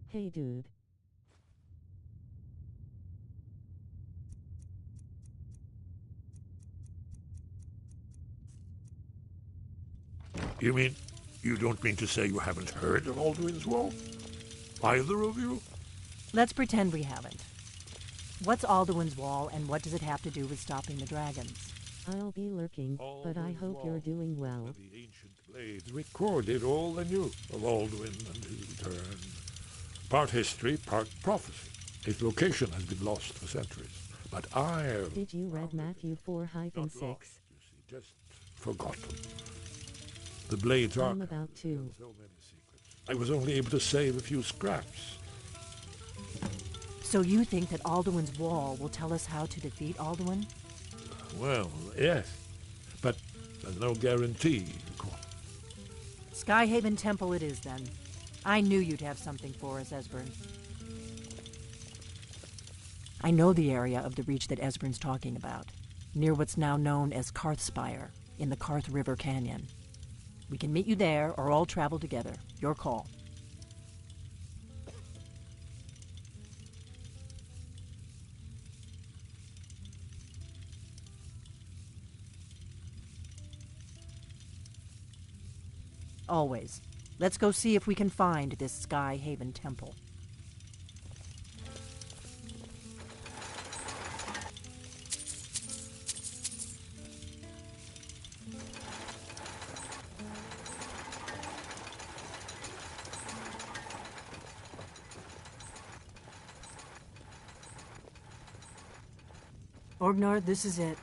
Hey, dude. You mean, you don't mean to say you haven't heard of Alduin's Wall? Either of you? Let's pretend we haven't. What's Alduin's Wall, and what does it have to do with stopping the dragons? I'll be lurking, but I hope you're doing well. The ancient blades recorded all they knew of Alduin and his return. Part history, part prophecy. Its location has been lost for centuries. But I've... Did you read Matthew 4-6? Just forgotten. The blades are... I'm about to. So many secrets. I was only able to save a few scraps. So you think that Alduin's Wall will tell us how to defeat Alduin? Well, yes. But there's no guarantee, of course. Skyhaven Temple it is, then. I knew you'd have something for us, Esbern. I know the area of the reach that Esbern's talking about, near what's now known as Karthspire, in the Karth River Canyon. We can meet you there, or all travel together. Your call. Always. Let's go see if we can find this Skyhaven Temple. Orgnar, this is it.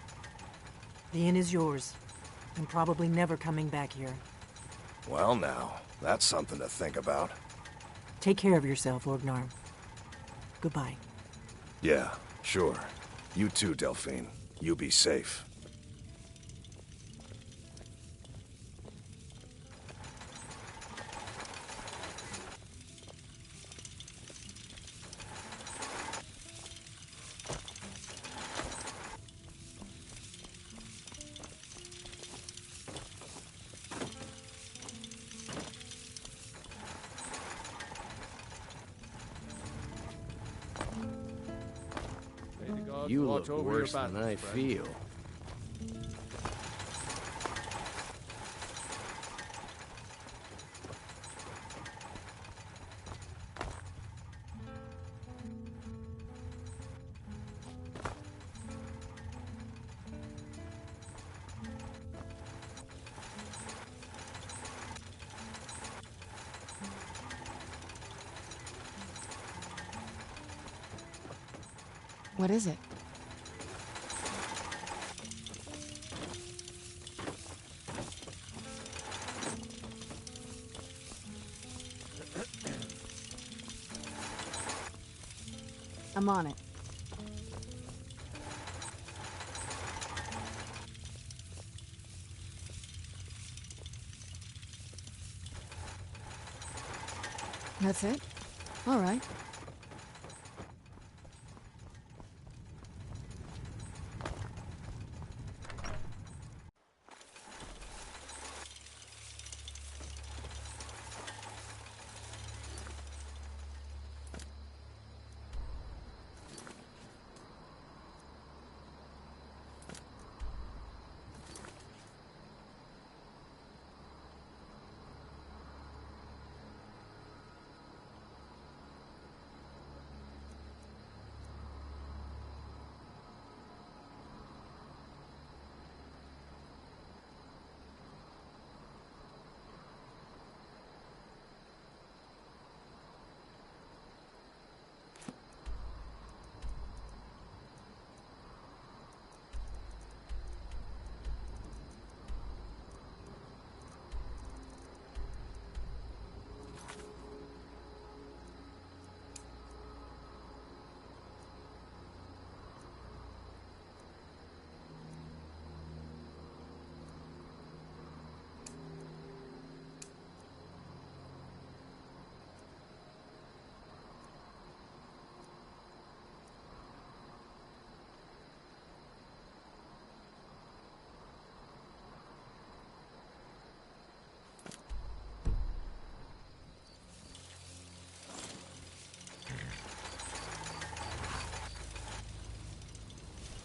The inn is yours. I'm probably never coming back here. Well now, that's something to think about. Take care of yourself, Orgnar. Goodbye. Yeah, sure. You too, Delphine. You be safe. You look worse than I feel. What is it? I'm on it. That's it? All right.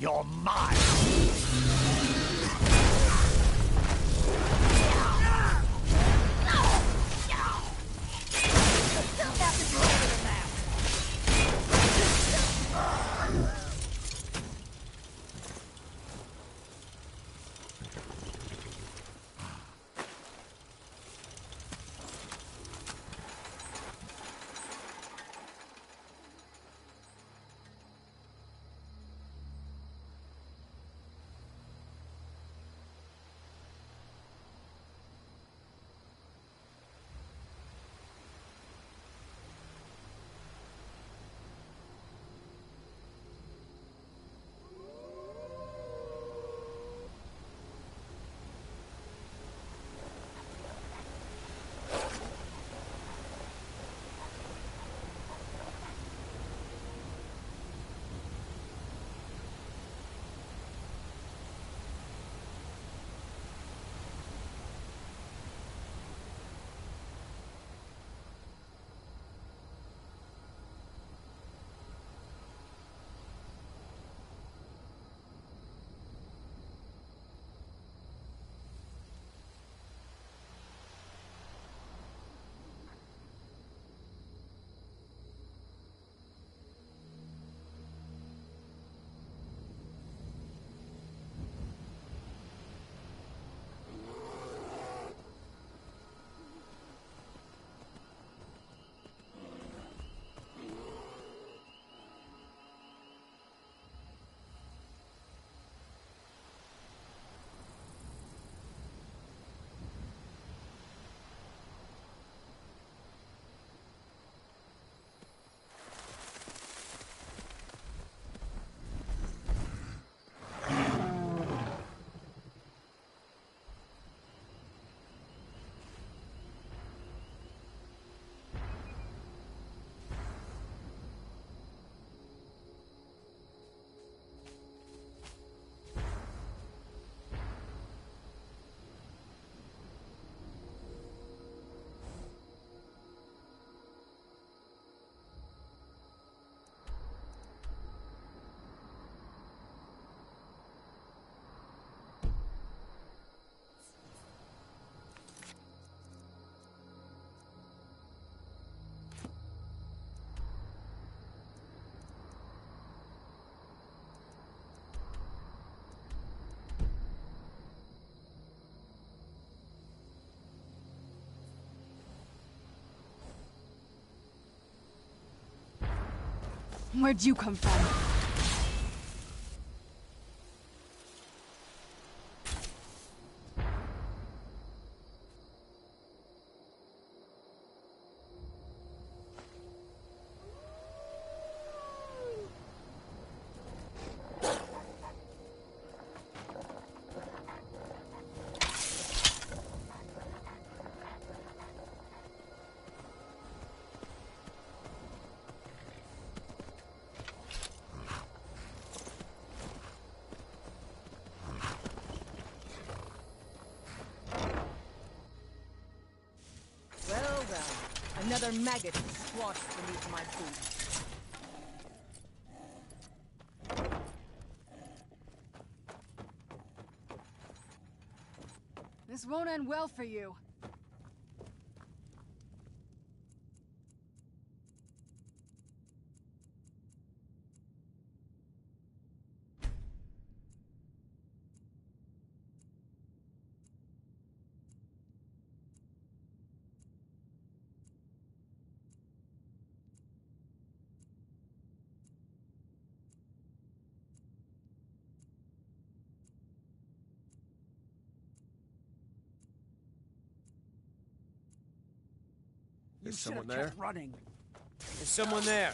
You're mine! Where'd you come from? Another maggot squashed beneath my boot. This won't end well for you. Is someone there? Running. Is someone there?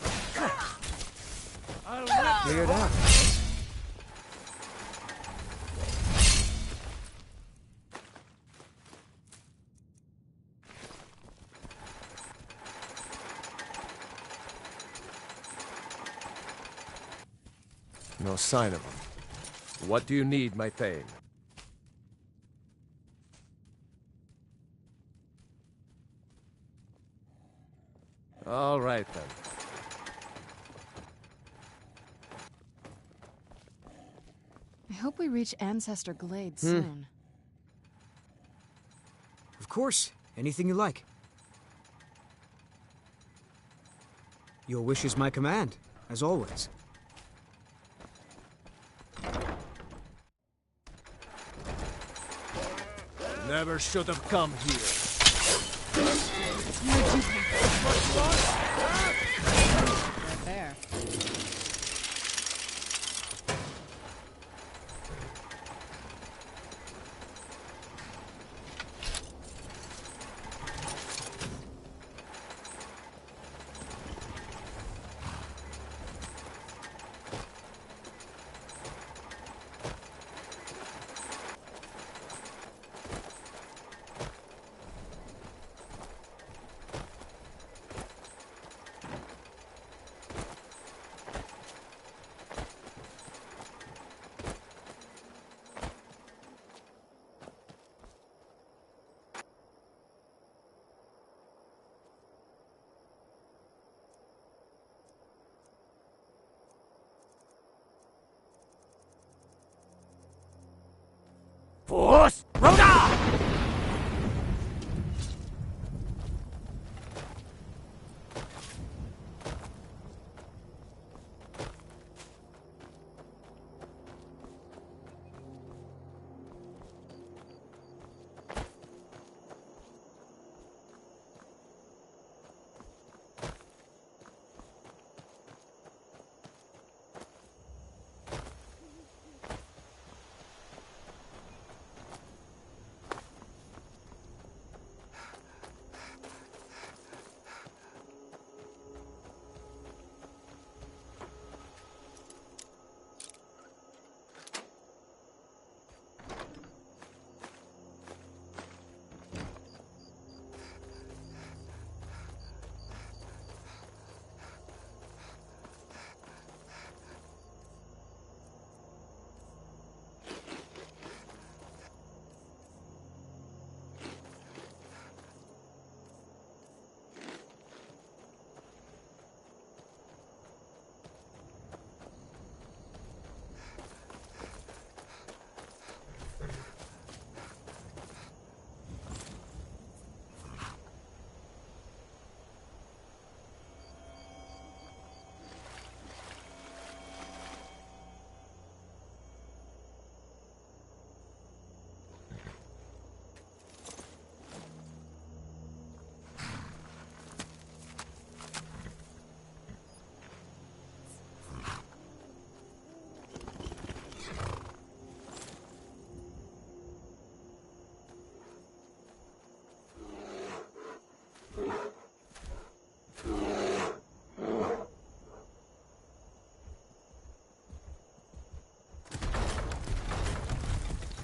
Cleared out. No sign of him. What do you need, my Thane? All right, then. hope we reach Ancestor Glade soon. Of course. Anything you like. Your wish is my command, as always. Never should have come here. Right there. Force Rhoda!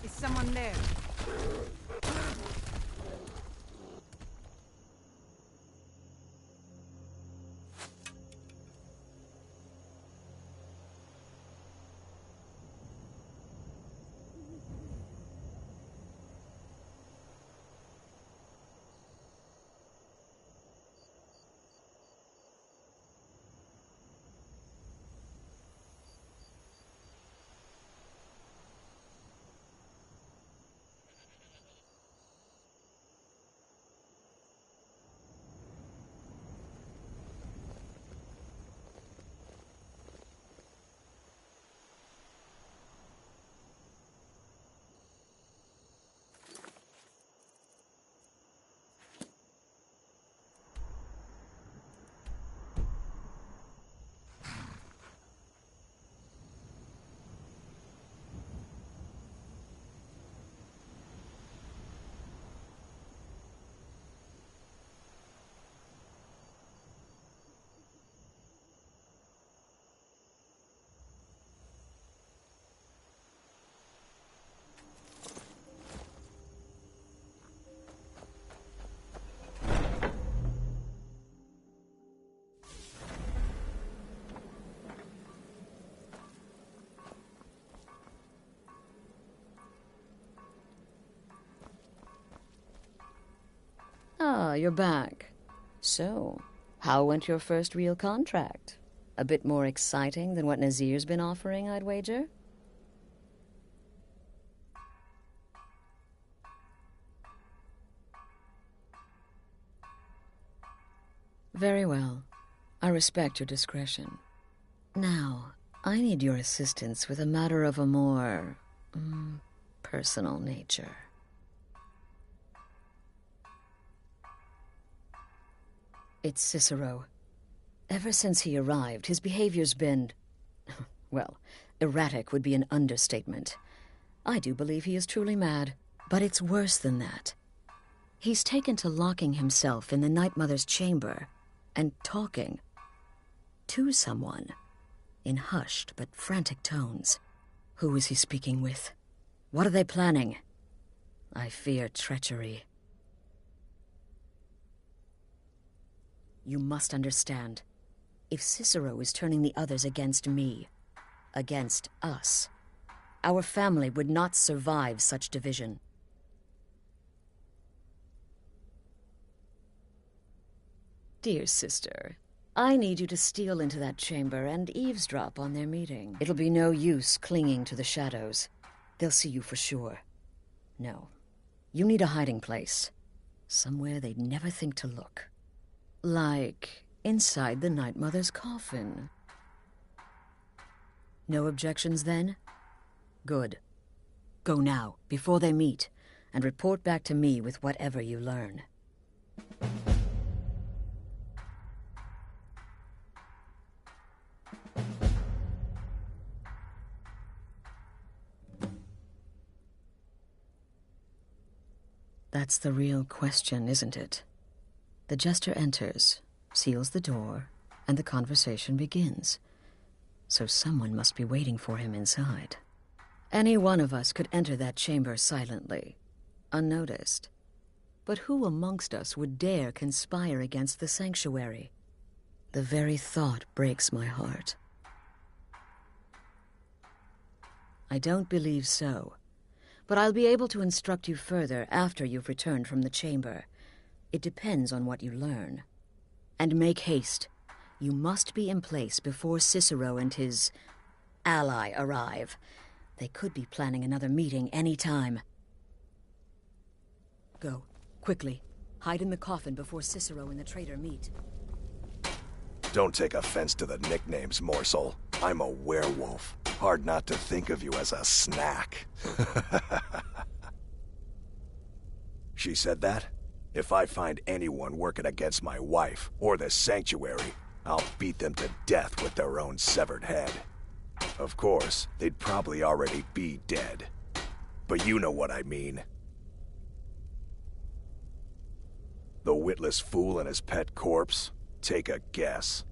Is someone there? Ah, you're back. So, how went your first real contract? A bit more exciting than what Nazir's been offering, I'd wager? Very well. I respect your discretion. Now, I need your assistance with a matter of a more... personal nature. It's Cicero. Ever since he arrived, his behavior's been... well, erratic would be an understatement. I do believe he is truly mad, but it's worse than that. He's taken to locking himself in the Night Mother's chamber and talking to someone in hushed but frantic tones. Who is he speaking with? What are they planning? I fear treachery. You must understand. If Cicero is turning the others against me, against us, our family would not survive such division. Dear sister, I need you to steal into that chamber and eavesdrop on their meeting. It'll be no use clinging to the shadows. They'll see you for sure. No, you need a hiding place. Somewhere they'd never think to look. Like inside the Night Mother's coffin. No objections then? Good. Go now, before they meet, and report back to me with whatever you learn. That's the real question, isn't it? The jester enters, seals the door, and the conversation begins. So someone must be waiting for him inside. Any one of us could enter that chamber silently, unnoticed. But who amongst us would dare conspire against the sanctuary? The very thought breaks my heart. I don't believe so, but I'll be able to instruct you further after you've returned from the chamber. It depends on what you learn. And make haste. You must be in place before Cicero and his ally arrive. They could be planning another meeting any time. Go, quickly. Hide in the coffin before Cicero and the traitor meet. Don't take offense to the nicknames, morsel. I'm a werewolf. Hard not to think of you as a snack. She said that? If I find anyone working against my wife, or the sanctuary, I'll beat them to death with their own severed head. Of course, they'd probably already be dead. But you know what I mean. The witless fool and his pet corpse? Take a guess.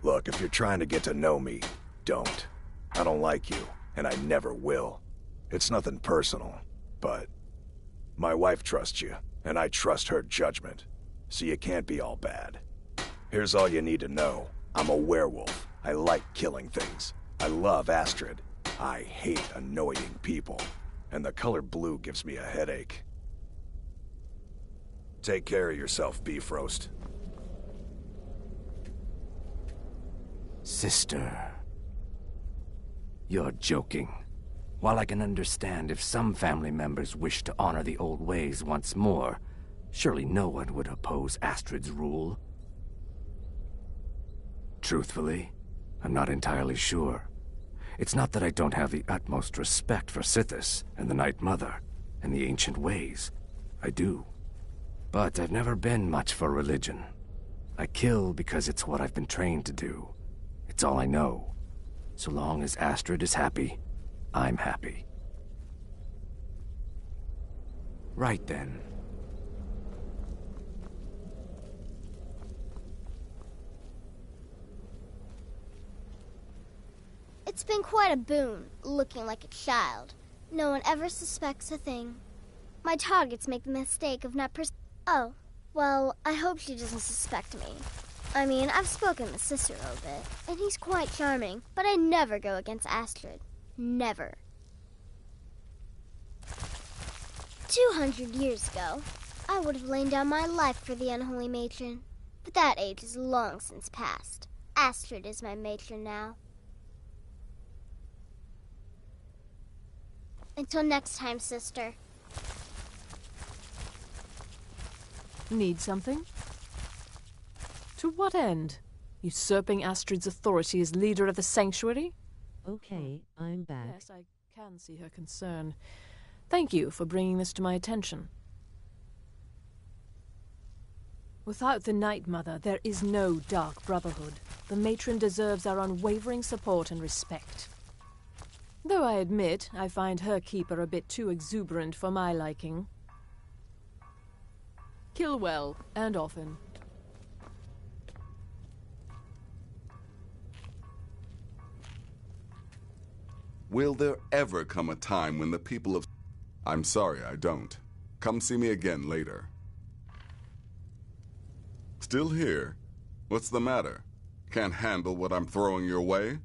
Look, if you're trying to get to know me, don't. I don't like you, and I never will. It's nothing personal, but my wife trusts you, and I trust her judgment, so you can't be all bad. Here's all you need to know. I'm a werewolf. I like killing things. I love Astrid. I hate annoying people, and the color blue gives me a headache. Take care of yourself, Beef Roast. Sister. You're joking. While I can understand if some family members wish to honor the old ways once more, surely no one would oppose Astrid's rule. Truthfully, I'm not entirely sure. It's not that I don't have the utmost respect for Sithis and the Night Mother and the ancient ways. I do. But I've never been much for religion. I kill because it's what I've been trained to do. It's all I know. So long as Astrid is happy, I'm happy. Right then. It's been quite a boon, looking like a child. No one ever suspects a thing. My targets make the mistake of not Oh, well, I hope she doesn't suspect me. I mean, I've spoken with Cicero a bit, and he's quite charming, but I never go against Astrid. Never. 200 years ago, I would have lain down my life for the unholy matron. But that age is long since past. Astrid is my matron now. Until next time, sister. Need something? To what end? Usurping Astrid's authority as leader of the sanctuary? Okay, I'm back. Yes, I can see her concern. Thank you for bringing this to my attention. Without the Night Mother, there is no Dark Brotherhood. The matron deserves our unwavering support and respect. Though I admit, I find her keeper a bit too exuberant for my liking. Kill well, and often. Will there ever come a time when the people of... I'm sorry, I don't. Come see me again later. Still here? What's the matter? Can't handle what I'm throwing your way?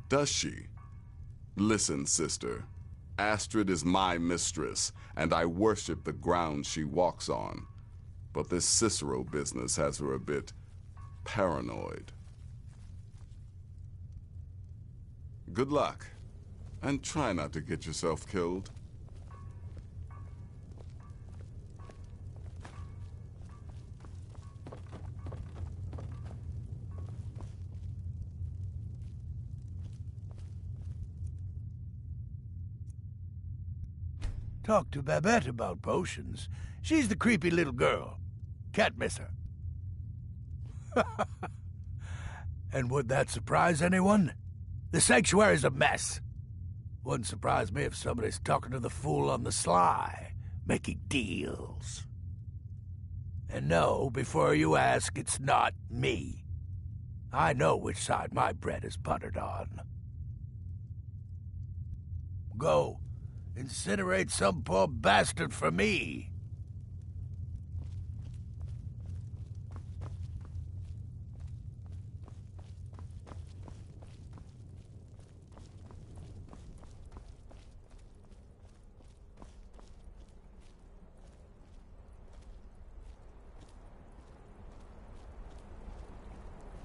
Does she? Listen, sister. Astrid is my mistress, and I worship the ground she walks on. But this Cicero business has her a bit paranoid. Good luck, and try not to get yourself killed. Talk to Babette about potions. She's the creepy little girl. Can't miss her. And would that surprise anyone? The sanctuary's a mess. Wouldn't surprise me if somebody's talking to the fool on the sly, making deals. And no, before you ask, it's not me. I know which side my bread is buttered on. Go. Incinerate some poor bastard for me.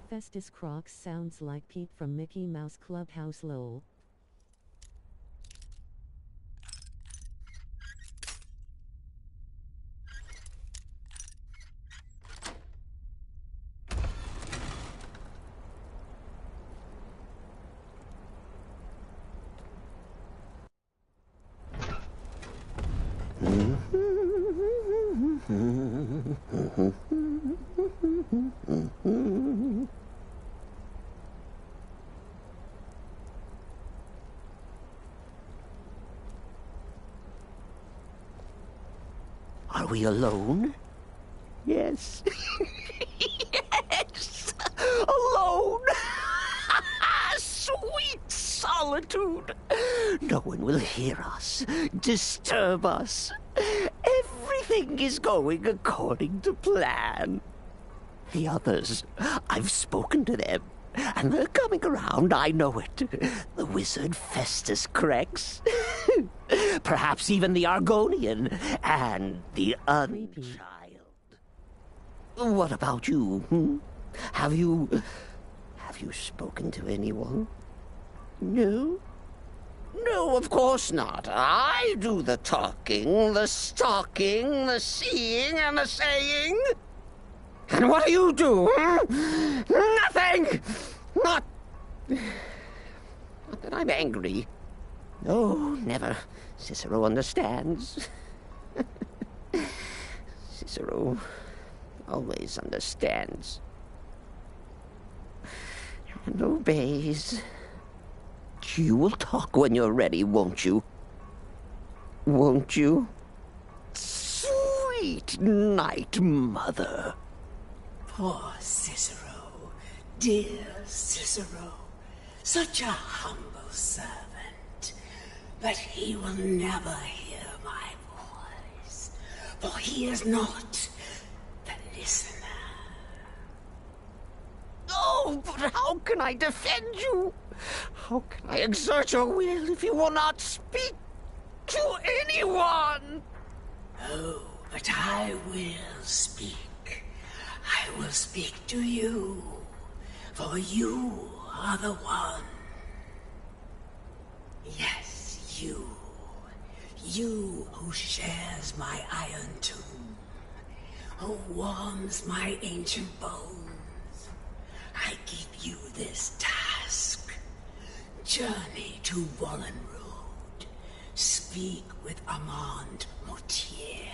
Festus Crocs sounds like Pete from Mickey Mouse Clubhouse lol. Are we alone? Yes. Yes! Alone! Sweet solitude! No one will hear us, disturb us. Everything is going according to plan. The others, I've spoken to them, and they're coming around, I know it. The wizard Festus Crex. Perhaps even the Argonian, and the Unchild. What about you, hmm? Have you spoken to anyone? No? No, of course not. I do the talking, the stalking, the seeing, and the saying. And what do you do, hmm? Nothing! Not that I'm angry. No, never. Cicero understands. Cicero always understands. And obeys. You will talk when you're ready, won't you? Won't you? Sweet Night Mother. Poor Cicero, dear Cicero, such a humble servant. But he will never hear my voice, for he is not the listener. Oh, but how can I defend you? How can I exert your will if you will not speak to anyone? Oh, but I will speak. I will speak to you. for you are the one. Yes, you. You who shares my iron tomb, who warms my ancient bones. I give you this task. Journey to Whuterun. Speak with Armand Mortier.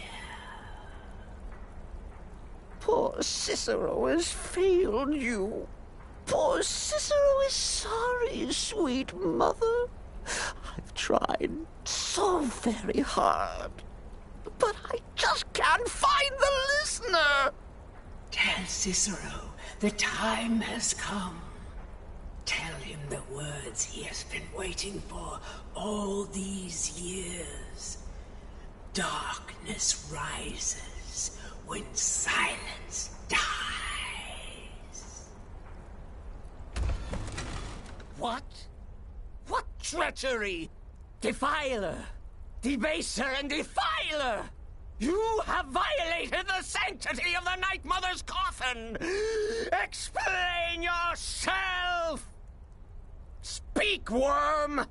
Poor Cicero has failed you. Poor Cicero is sorry, sweet mother. I've tried so very hard, but I just can't find the listener. Tell Cicero the time has come. Tell him the words he has been waiting for all these years. Darkness rises when silence dies. What? What treachery! Defiler! Debaser and defiler! You have violated the sanctity of the Night Mother's coffin! Explain yourself! Speak, worm!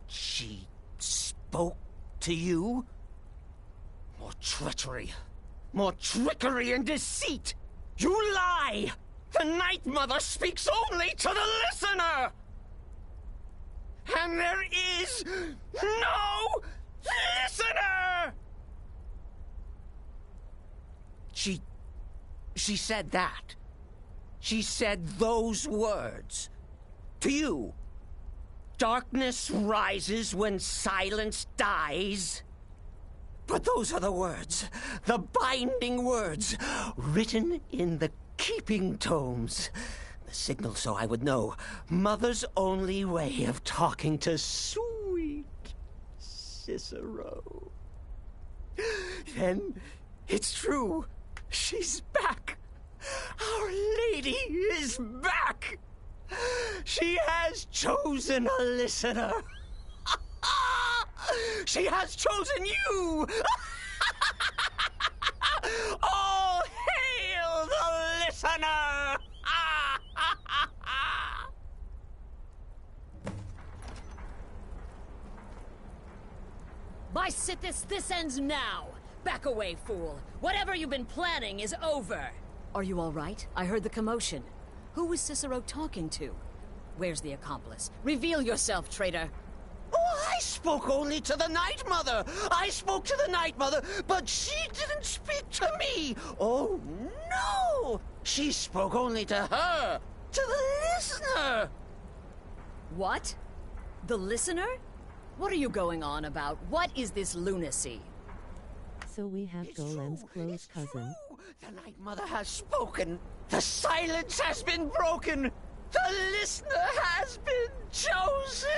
She spoke to you? More treachery. More trickery and deceit! You lie! The Night Mother speaks only to the listener! And there is no listener! She said that. She said those words. To you. Darkness rises when silence dies. But those are the words, the binding words, written in the keeping tomes. The signal so I would know. Mother's only way of talking to sweet Cicero. Then it's true. She's back. Our Lady is back. She has chosen a listener. She has chosen you. All hail the listener. By Sithis, this ends now. Back away, fool. Whatever you've been planning is over. Are you all right? I heard the commotion. Who was Cicero talking to? Where's the accomplice? Reveal yourself, traitor. Oh, I spoke only to the Night Mother. I spoke to the Night Mother, but she didn't speak to me. Oh, no. She spoke only to her, to the listener. What? The listener? What are you going on about? What is this lunacy? So we have Golem's close cousin. The Night Mother has spoken. The silence has been broken. The listener has been chosen.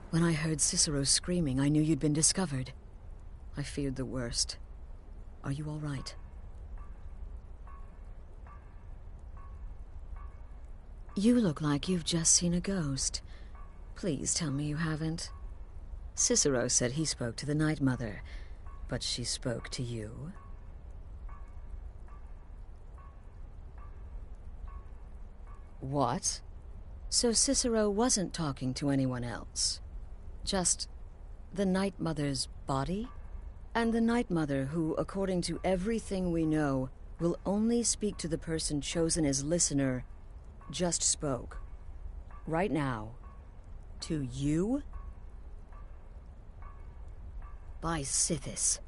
When I heard Cicero screaming, I knew you'd been discovered. I feared the worst. Are you all right? You look like you've just seen a ghost. Please tell me you haven't. Cicero said he spoke to the Night Mother, but she spoke to you. What? So Cicero wasn't talking to anyone else? Just the Night Mother's body? And the Night Mother who, according to everything we know, will only speak to the person chosen as listener, just spoke. Right now. To you? By Sithis.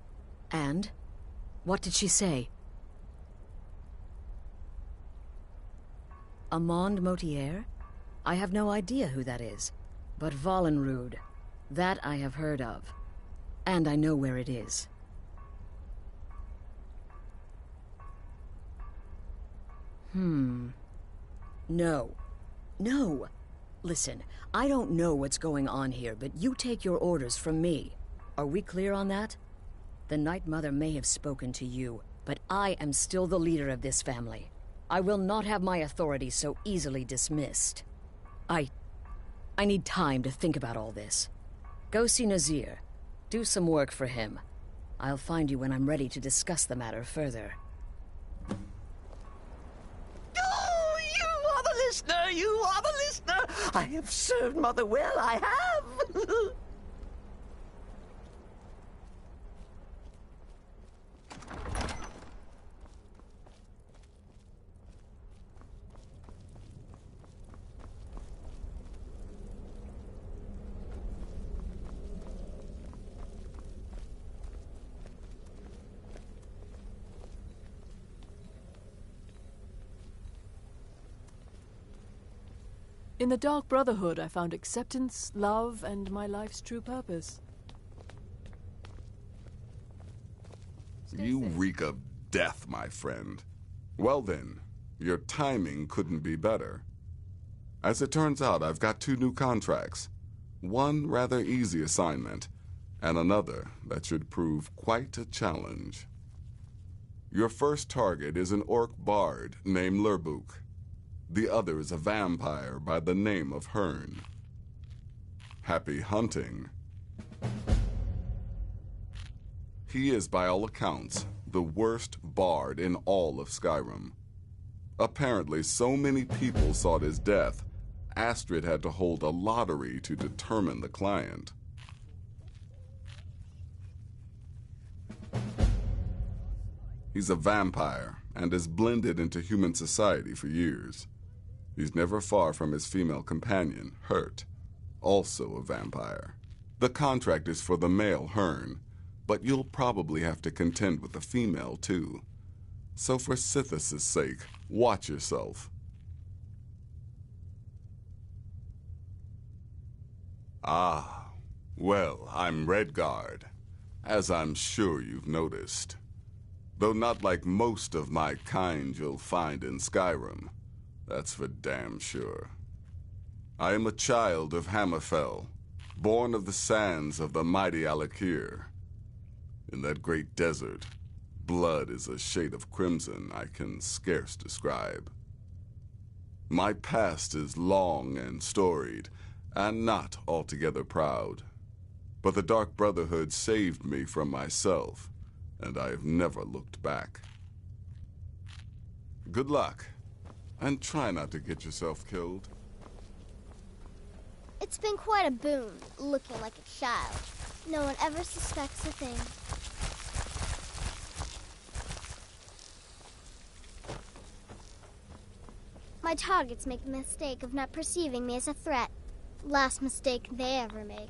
And? What did she say? Armand Mortier? I have no idea who that is. But Whuterun, that I have heard of. And I know where it is. No. No! Listen, I don't know what's going on here, but you take your orders from me. Are we clear on that? The Night Mother may have spoken to you, but I am still the leader of this family. I will not have my authority so easily dismissed. I need time to think about all this. Go see Nazir. Do some work for him. I'll find you when I'm ready to discuss the matter further. Oh, you are the listener! You are the listener! I have served Mother well, I have! In the Dark Brotherhood, I found acceptance, love, and my life's true purpose. You reek of death, my friend. Well then, your timing couldn't be better. As it turns out, I've got 2 new contracts. One rather easy assignment, and another that should prove quite a challenge. Your first target is an orc bard named Lerbuk. The other is a vampire by the name of Hearn. Happy hunting. He is, by all accounts, the worst bard in all of Skyrim. Apparently, so many people sought his death, Astrid had to hold a lottery to determine the client. He's a vampire and has blended into human society for years. He's never far from his female companion, Hurt, also a vampire. The contract is for the male Hearn, but you'll probably have to contend with the female too. So for Sithis' sake, watch yourself. Ah, well, I'm Redguard, as I'm sure you've noticed. Though not like most of my kind you'll find in Skyrim. That's for damn sure. I am a child of Hammerfell, born of the sands of the mighty Alakir. In that great desert, blood is a shade of crimson I can scarce describe. My past is long and storied, and not altogether proud. But the Dark Brotherhood saved me from myself, and I have never looked back. Good luck, and try not to get yourself killed. It's been quite a boon, looking like a child. No one ever suspects a thing. My targets make the mistake of not perceiving me as a threat. Last mistake they ever make.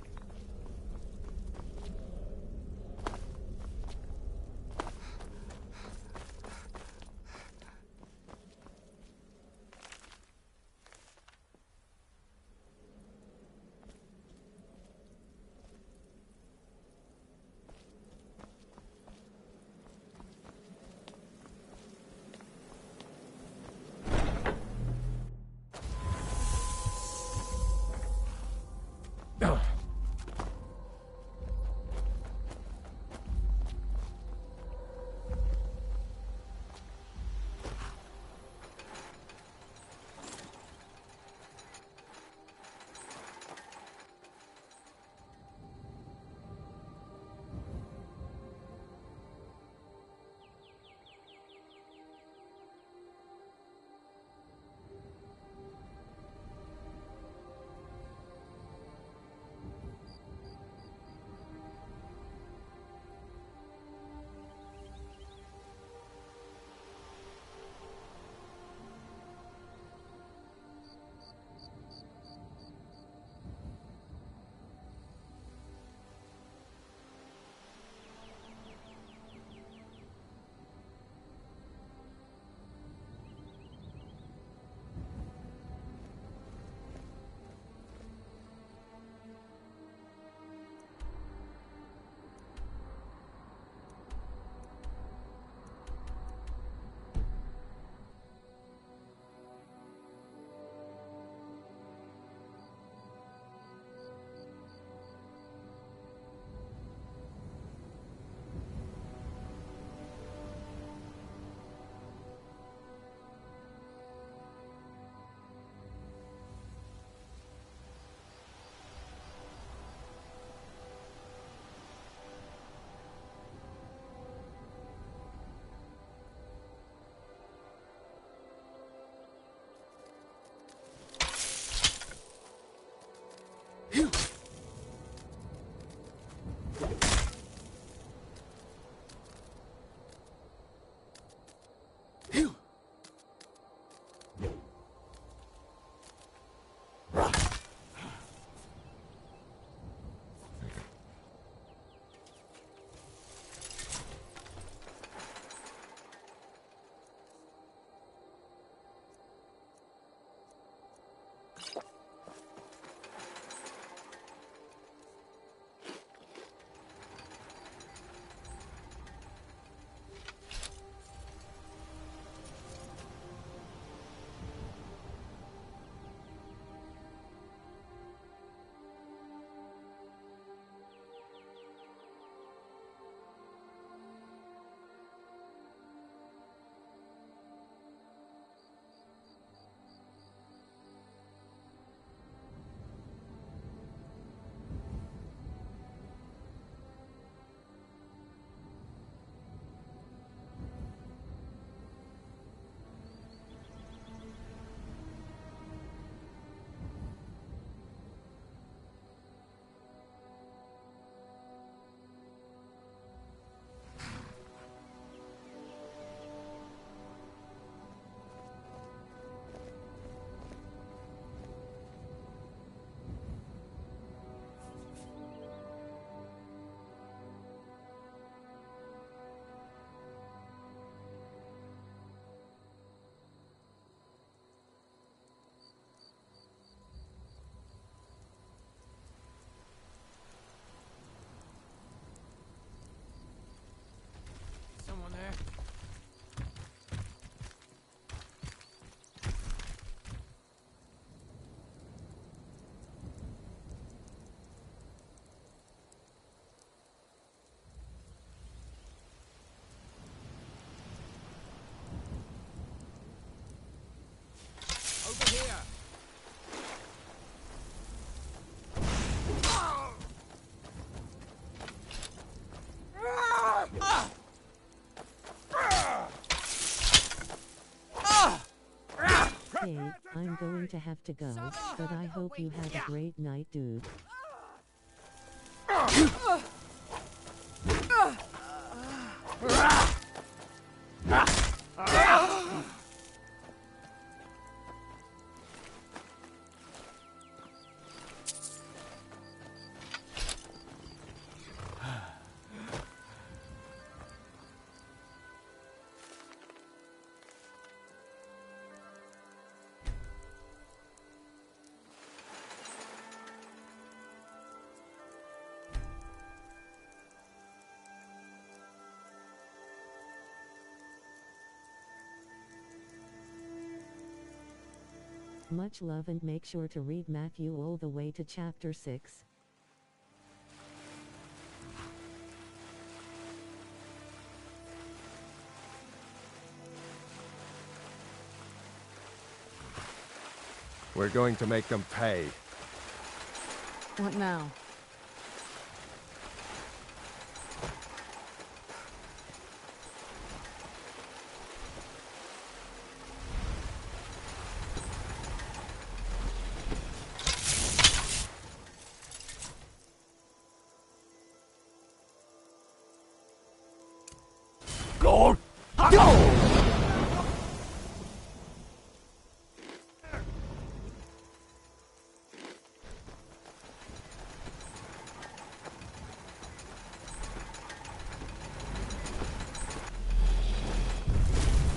Okay, I'm going to have to go, but I hope you have a great night, dude. Much love, and make sure to read Matthew all the way to chapter 6. We're going to make them pay. What now? Gold!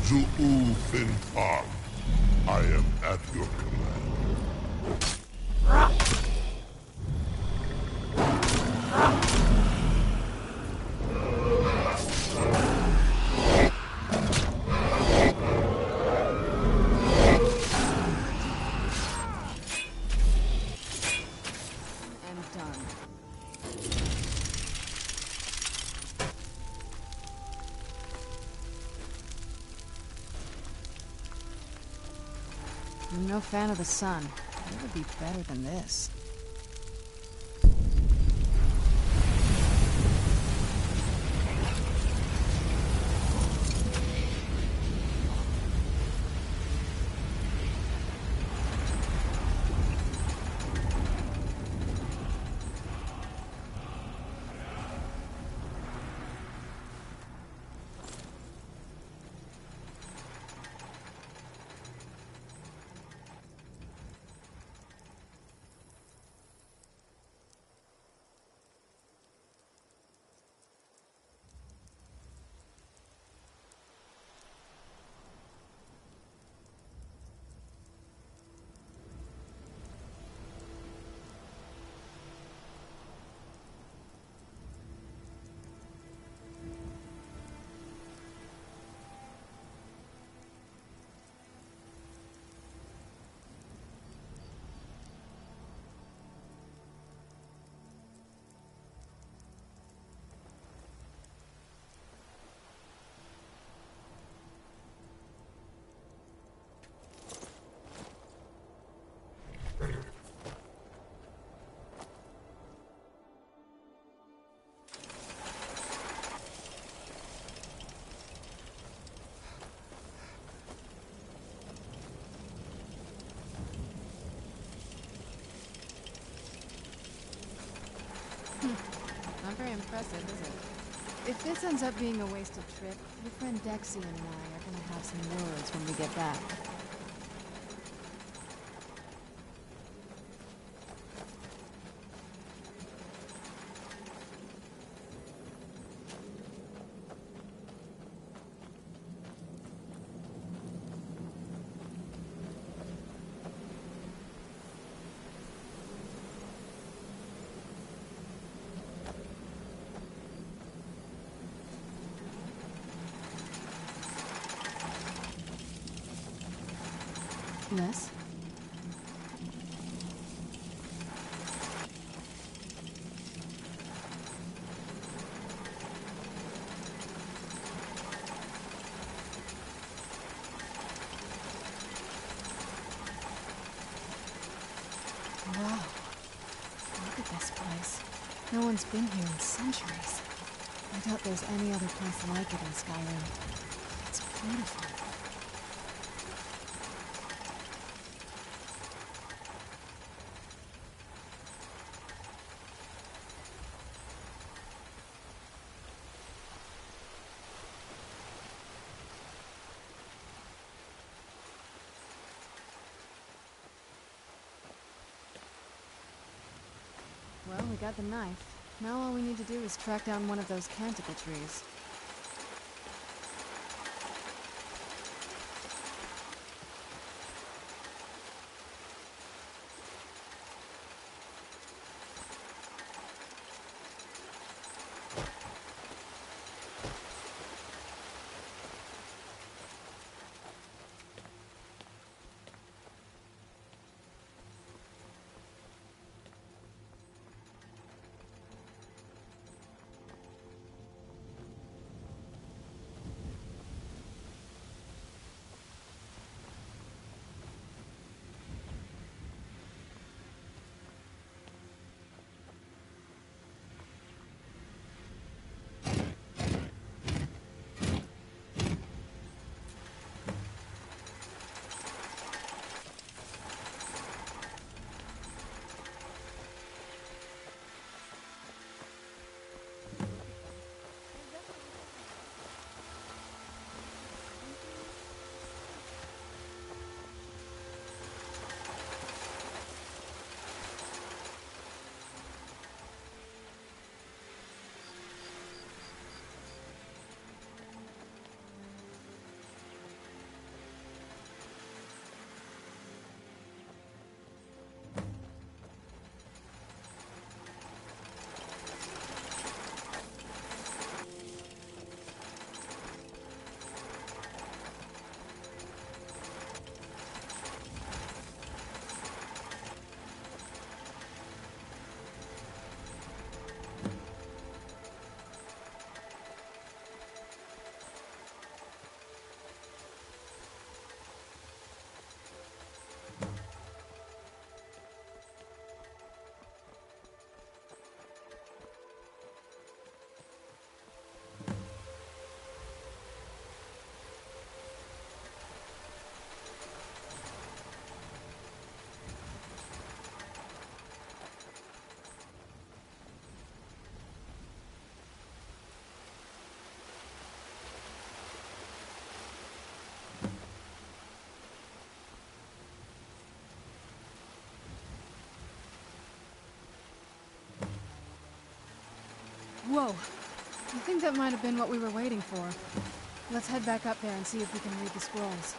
Whuterun, I am at your command. I'm no fan of the sun. It would be better than this. Not very impressive, is it? If this ends up being a wasted trip, your friend Dexy and I are gonna have some words when we get back. Yes? Wow. Look at this place. No one's been here in centuries. I doubt there's any other place like it in Skyrim. It's beautiful. got the knife. Now all we need to do is track down one of those canticle trees. Whoa. I think that might have been what we were waiting for. Let's head back up there and see if we can read the scrolls.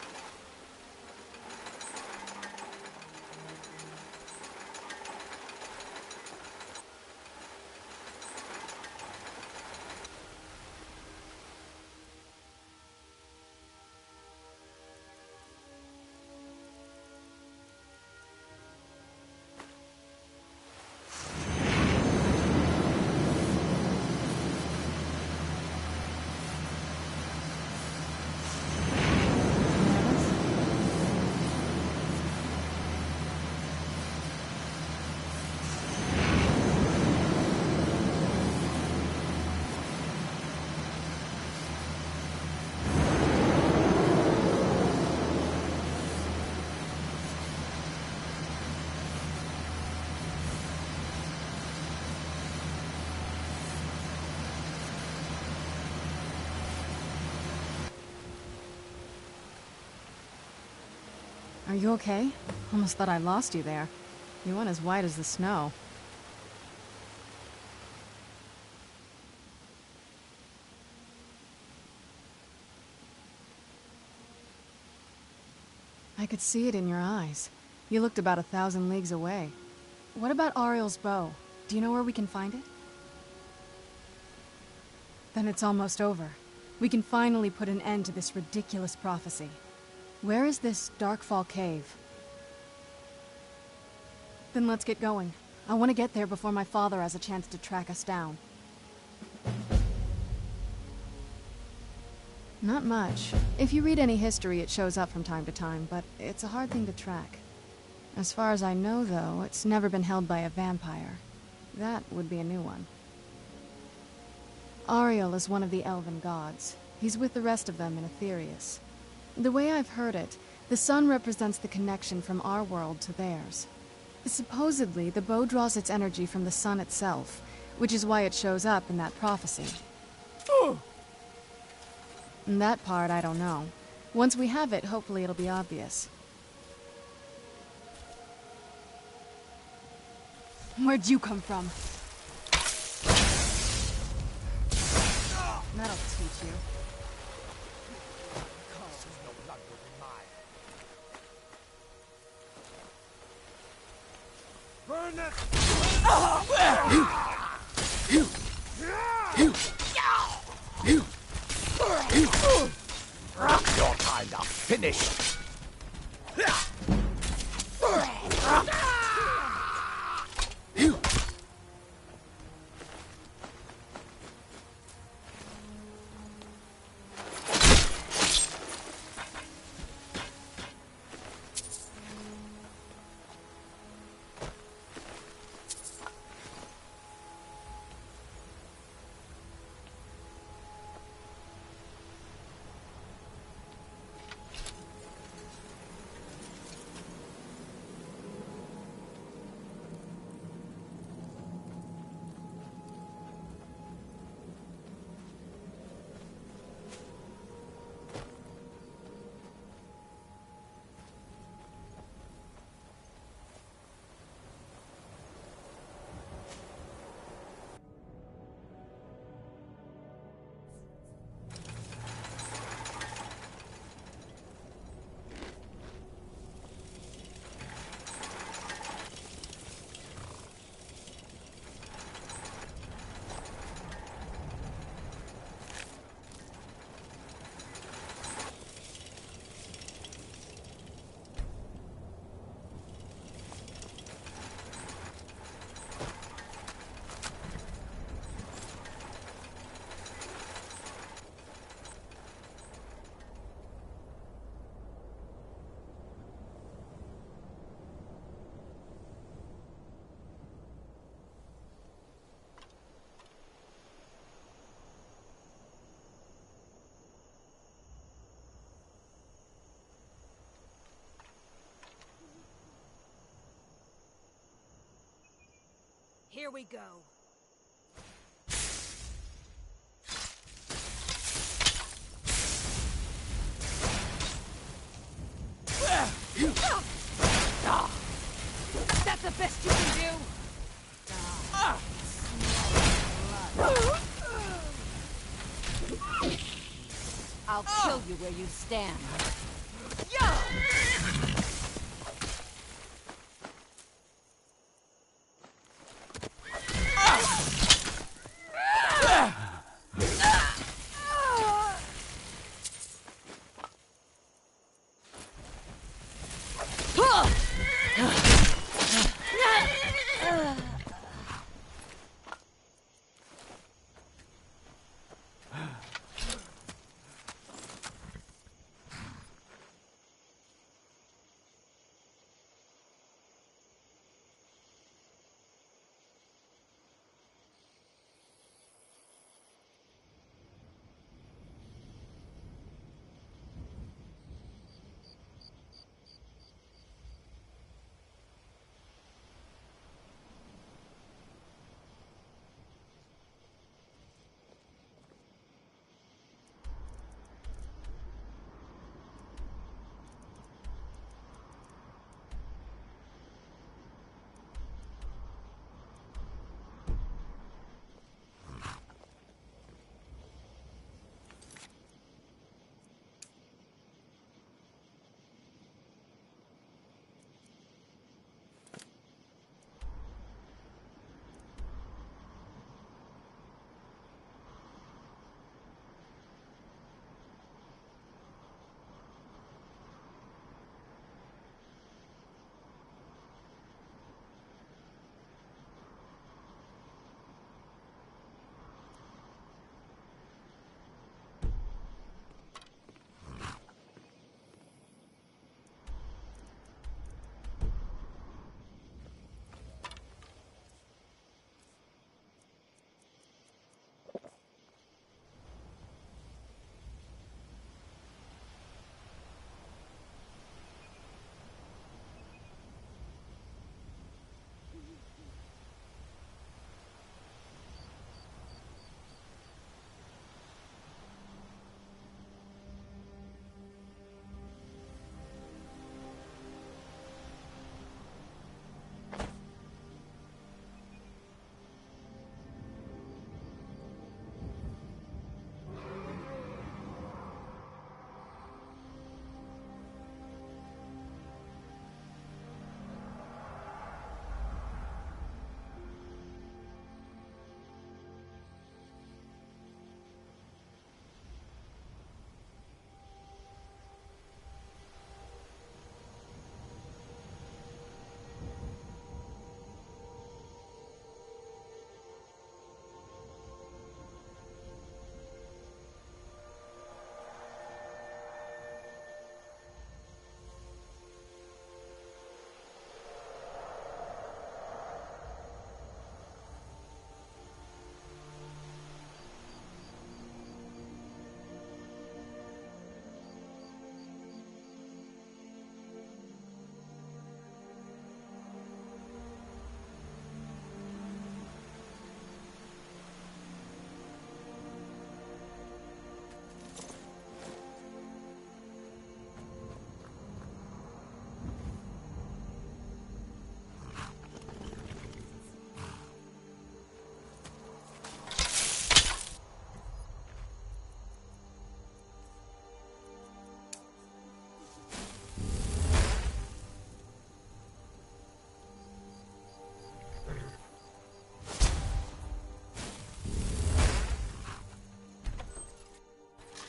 Are you okay? Almost thought I lost you there. You went as white as the snow. I could see it in your eyes. You looked about 1,000 leagues away. What about Ariel's bow? Do you know where we can find it? Then it's almost over. We can finally put an end to this ridiculous prophecy. Where is this Darkfall cave? Then let's get going. I want to get there before my father has a chance to track us down. Not much. If you read any history, it shows up from time to time, but it's a hard thing to track. As far as I know, though, it's never been held by a vampire. That would be a new one. Ariel is one of the elven gods. He's with the rest of them in Aetherius. The way I've heard it, the sun represents the connection from our world to theirs. Supposedly, the bow draws its energy from the sun itself, which is why it shows up in that prophecy. And that part, I don't know. Once we have it, hopefully it'll be obvious. Where'd you come from? That'll teach you. Burn it! Your kind are finished. Here we go. That's the best you can do? I'll kill you where you stand.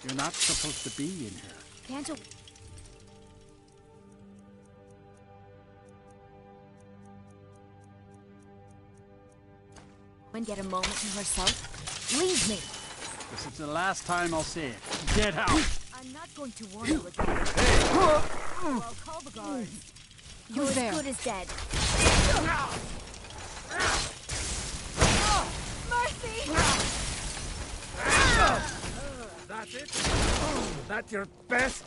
You're not supposed to be in here. Can't you... And get a moment to herself? Leave me! This is the last time I'll say it. Get out! I'm not going to warn you again. I'll call the guards. You're as good as dead. Mercy! That's it? Is that your best?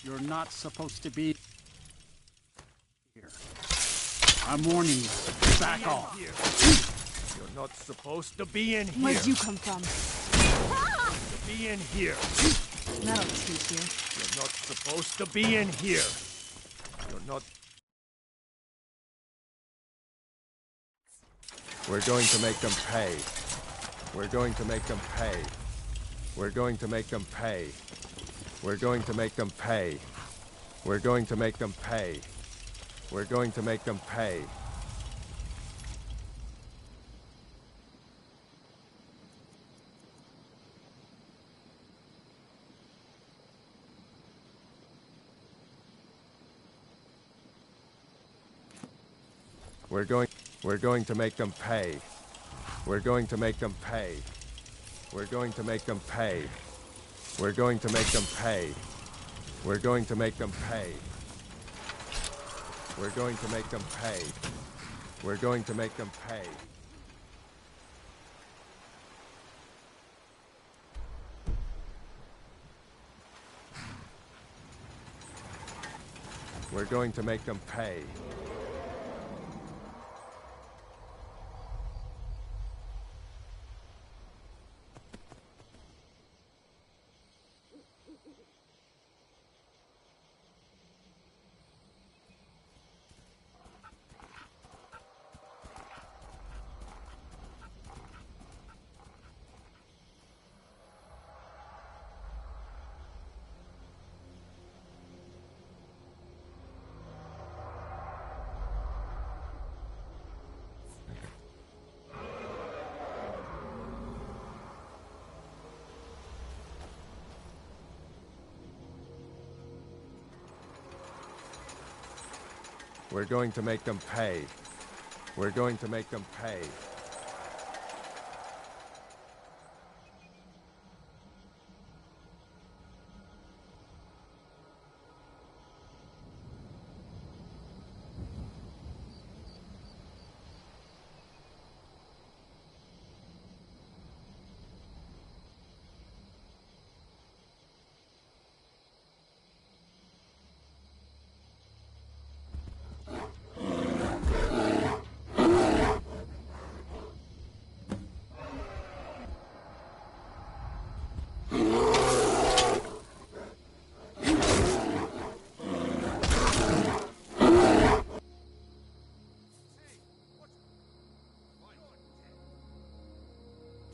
You're not supposed to be here. I'm warning you. Back off. You're not supposed to be in here. Where'd you come from? Be in here. That'll teach you. You're not supposed to be in here. You're not... We're going to make them pay. We're going to make them pay. We're going to make them pay. We're going to make them pay. We're going to make them pay. We're going to make them pay. We're going to make them pay. We're going to make them pay. We're going to make them pay. We're going to make them pay. We're going to make them pay. We're going to make them pay. We're going to make them pay. We're going to make them pay. We're going to make them pay. We're going to make them pay.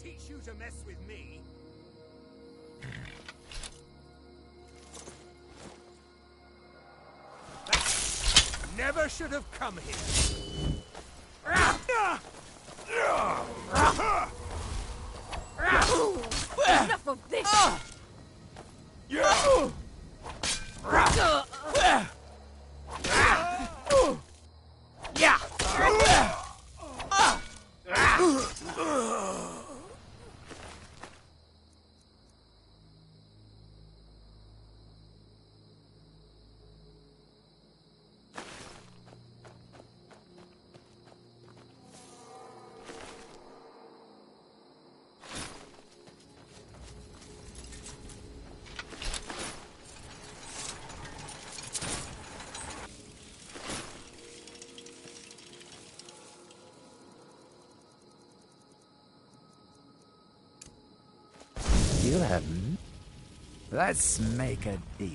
Teach you to mess with me? Never should have come here. Enough of this! You haven't. Let's make a deal.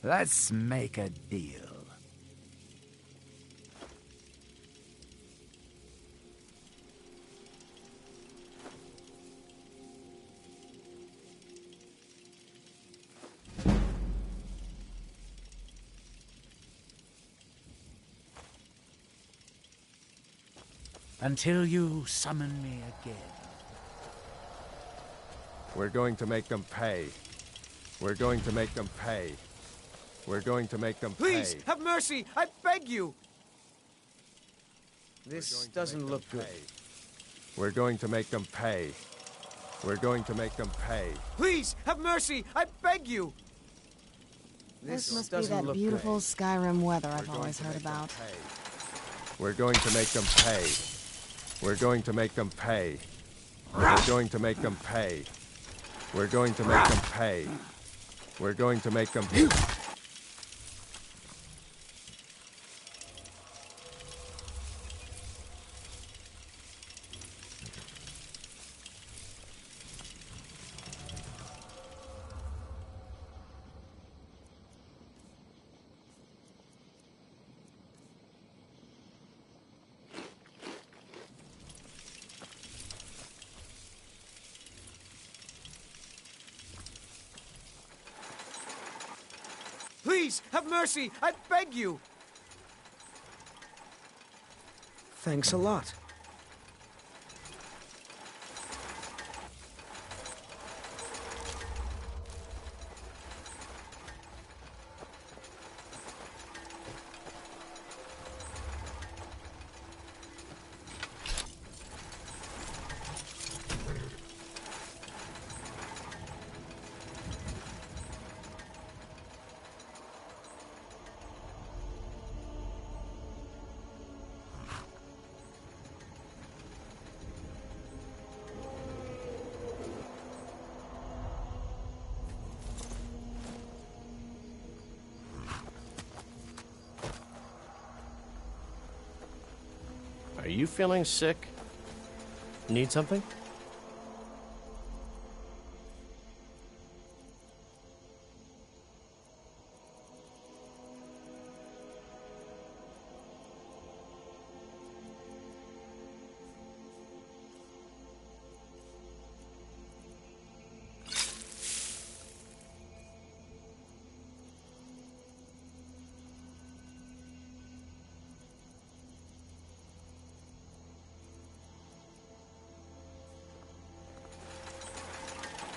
Let's make a deal. Until you summon me again. We're going to make them pay. We're going to make them pay. We're going to make them pay. Please, have mercy! I beg you! This doesn't look good. We're going to make them pay. We're going to make them pay. Please, have mercy! I beg you! This must be that beautiful Skyrim weather I've always heard about. We're going to make them pay. We're going to make them pay. We're going to make them pay. We're going to make them pay. We're going to make them pay. Please, have mercy! I beg you! Thanks a lot. Are you feeling sick? Need something?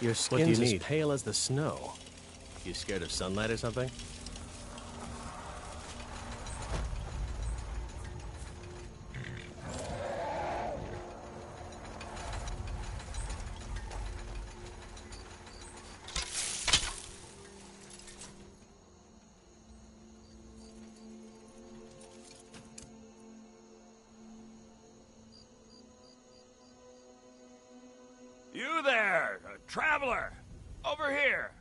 Your skin's as pale as the snow. You scared of sunlight or something? You there, traveler! Over here!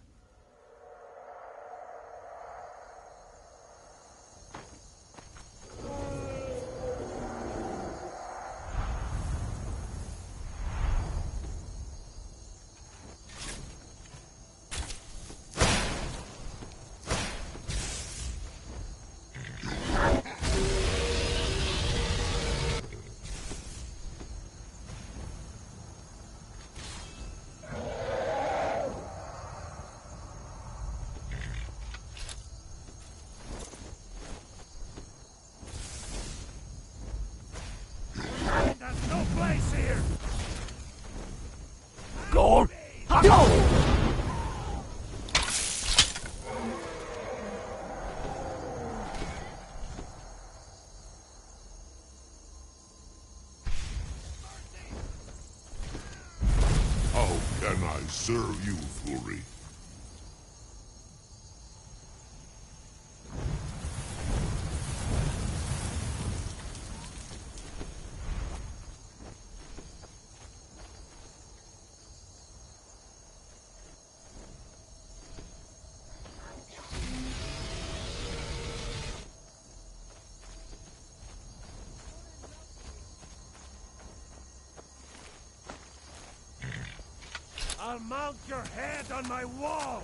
Go! Go! How can I serve you, Fury? I'll mount your head on my wall!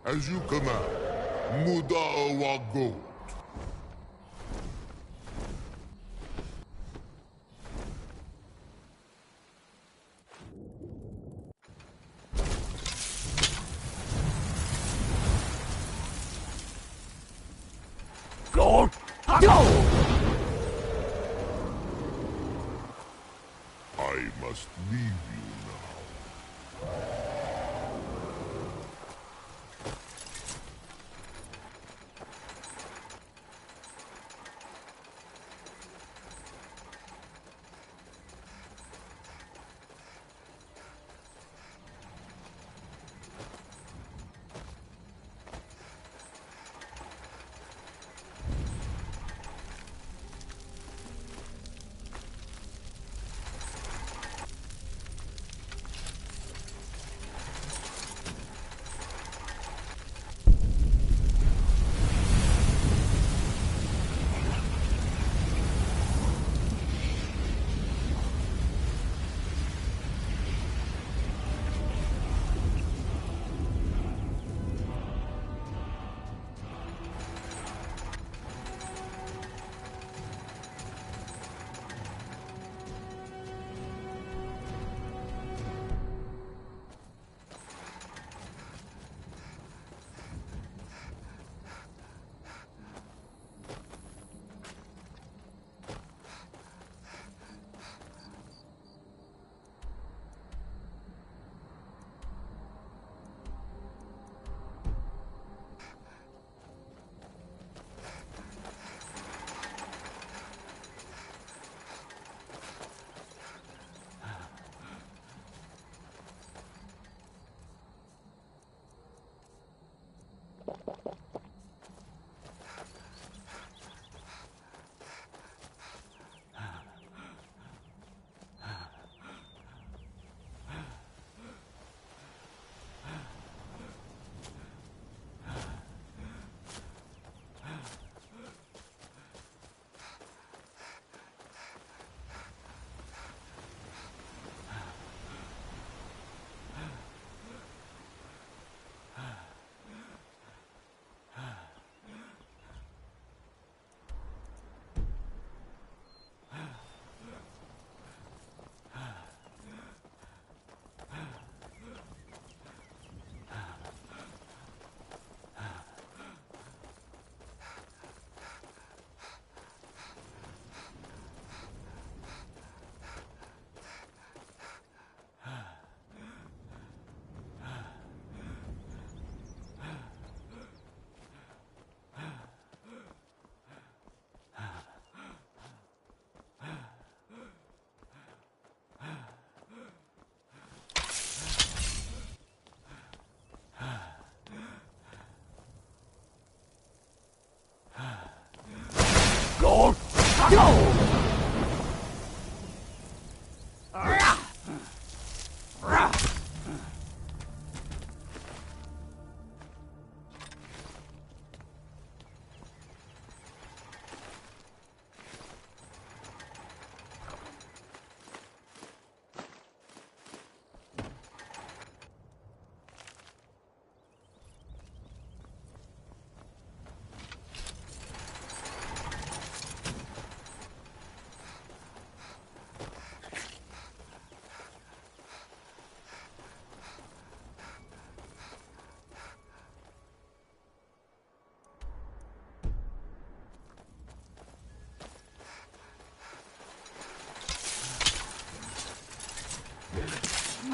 As you command, Muda Wago. Go! Go! I must leave you now.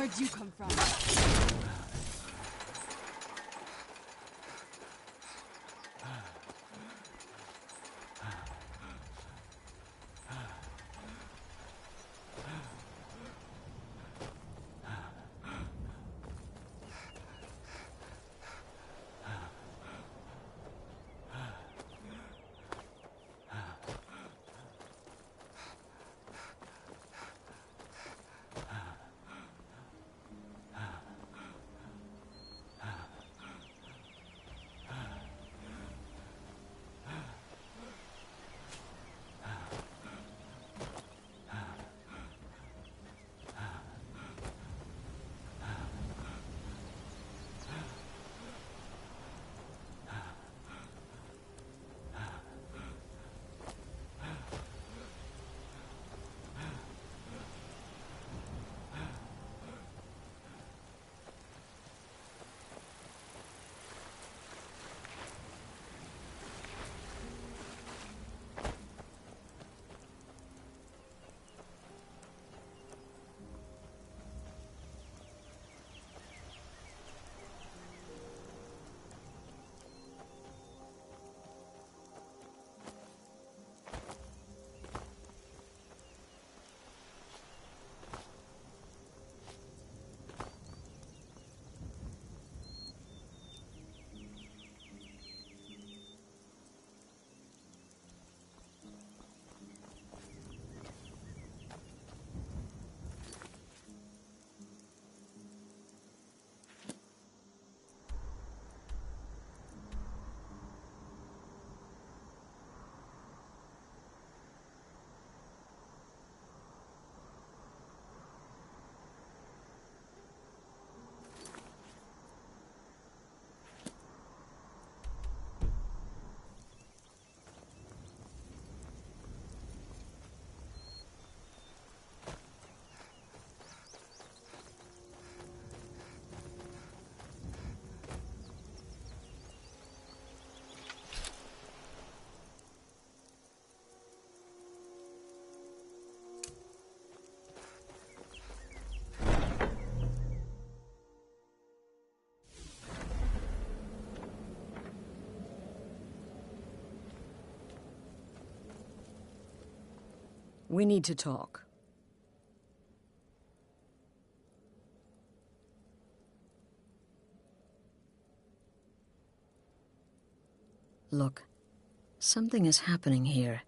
Where'd you come from? We need to talk. Look, something is happening here.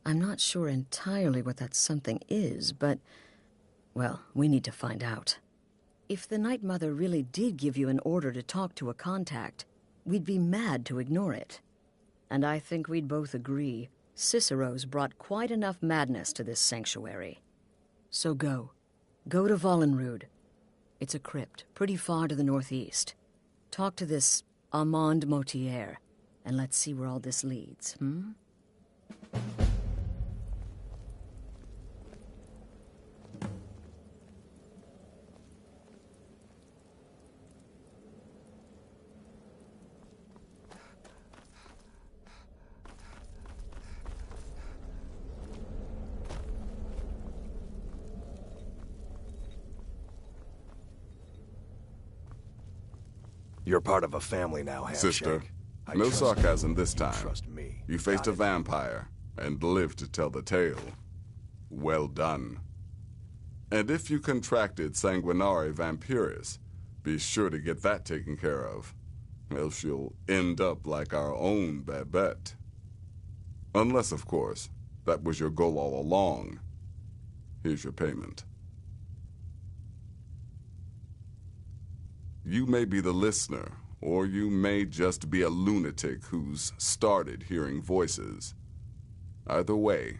I'm not sure entirely what that something is, but, well, we need to find out. If the Night Mother really did give you an order to talk to a contact, we'd be mad to ignore it. And I think we'd both agree Cicero's brought quite enough madness to this sanctuary. So go. Go to Whuterun. It's a crypt, pretty far to the northeast. Talk to this Armand Motier, and let's see where all this leads, You're part of a family now, Handshake. Sister, I no trust sarcasm you. this time. Trust me. You faced a vampire and lived to tell the tale. Well done. And if you contracted sanguinare vampiris, be sure to get that taken care of, else you'll end up like our own Babette. Unless, of course, That was your goal all along. Here's your payment. You may be the listener, or you may just be a lunatic who's started hearing voices. Either way,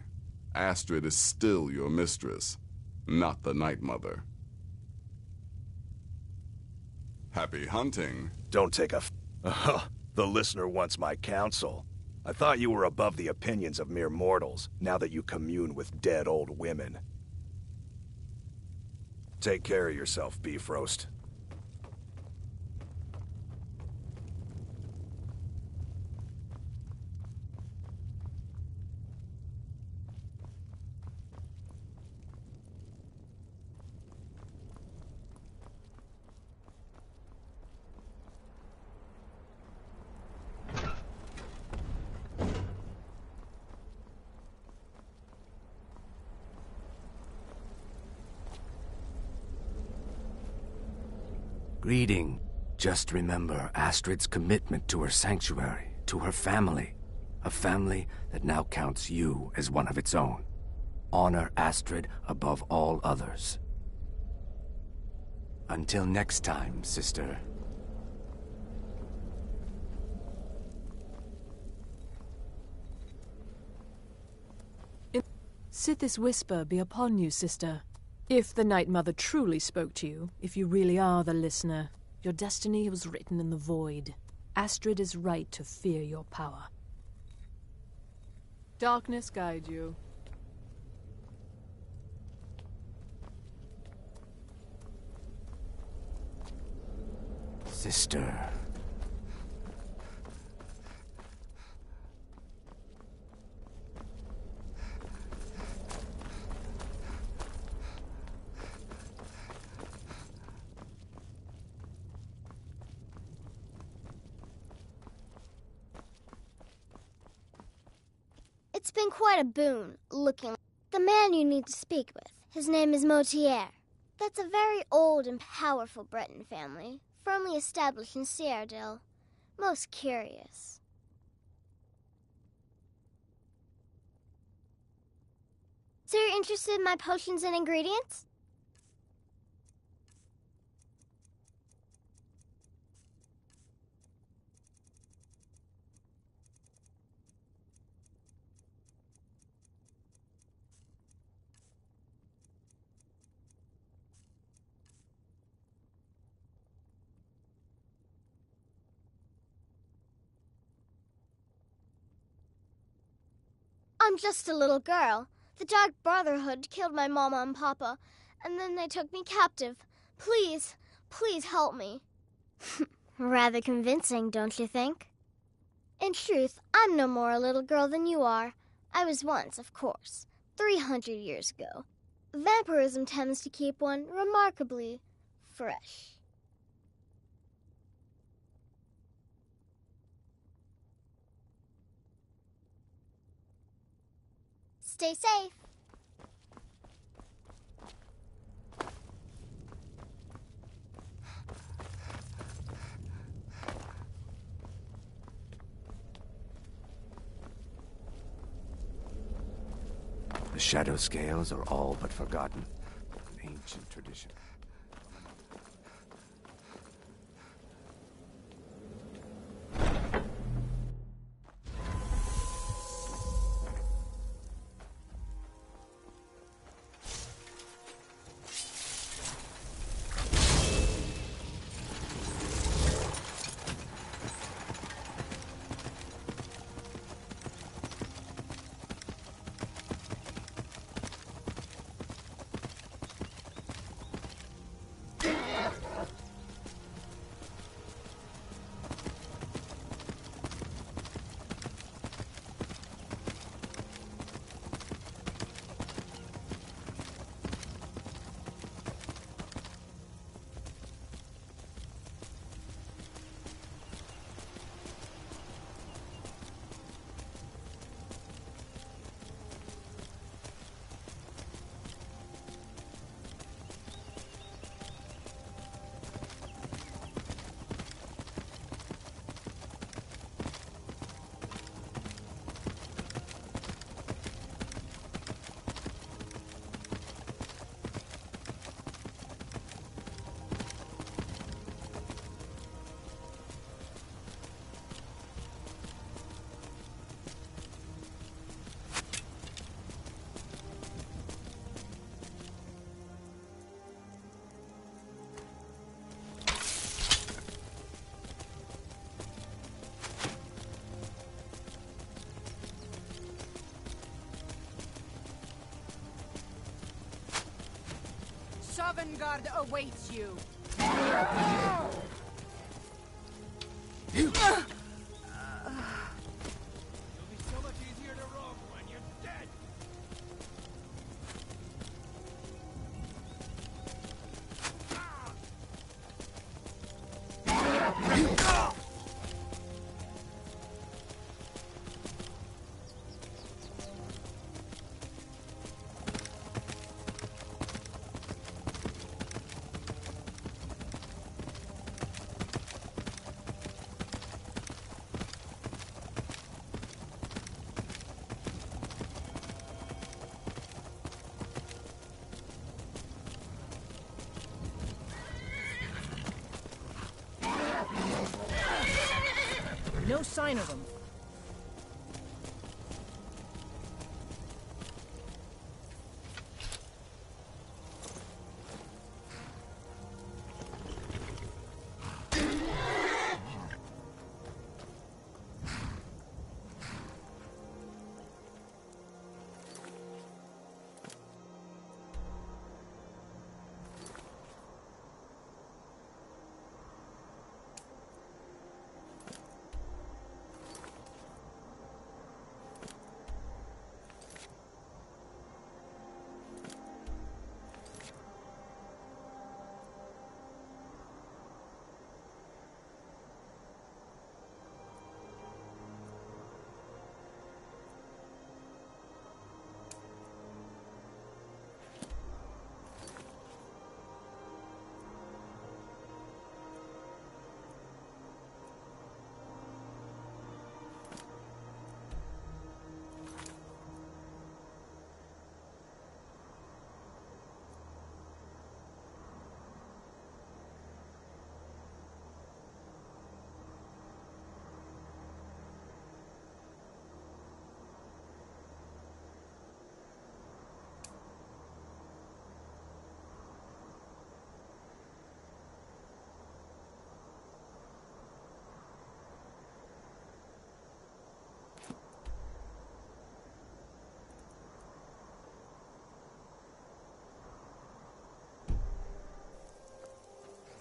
Astrid is still your mistress, not the Night Mother. Happy hunting. Don't take a the listener wants my counsel. I thought you were above the opinions of mere mortals, now that you commune with dead old women. Take care of yourself, Beef Roast. Greeting. Just remember Astrid's commitment to her sanctuary, to her family. A family that now counts you as one of its own. Honor Astrid above all others. Until next time, sister. Sithis whisper be upon you, sister. If the Night Mother truly spoke to you, if you really are the listener, your destiny was written in the void. Astrid is right to fear your power. Darkness guide you. Sister. It's been quite a boon, looking like the man you need to speak with. His name is Motier. That's a very old and powerful Breton family, firmly established in Cyrodiil. Most curious. So you're interested in my potions and ingredients? I'm just a little girl. The Dark Brotherhood killed my mama and papa, and then they took me captive. Please, please help me. Rather convincing, don't you think? In truth, I'm no more a little girl than you are. I was once, of course, 300 years ago. Vampirism tends to keep one remarkably fresh. Stay safe. The shadow scales are all but forgotten. An ancient tradition. Avant-garde awaits you. It'll be so much easier to rob when you're dead. No sign of them.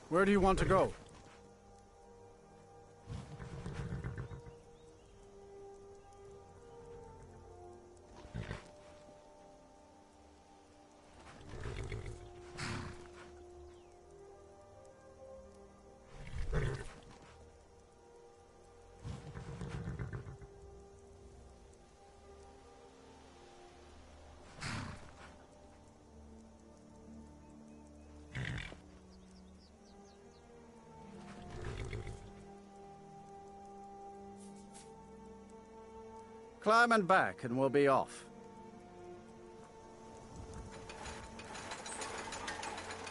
Where do you want to go? Climb and back, and we'll be off.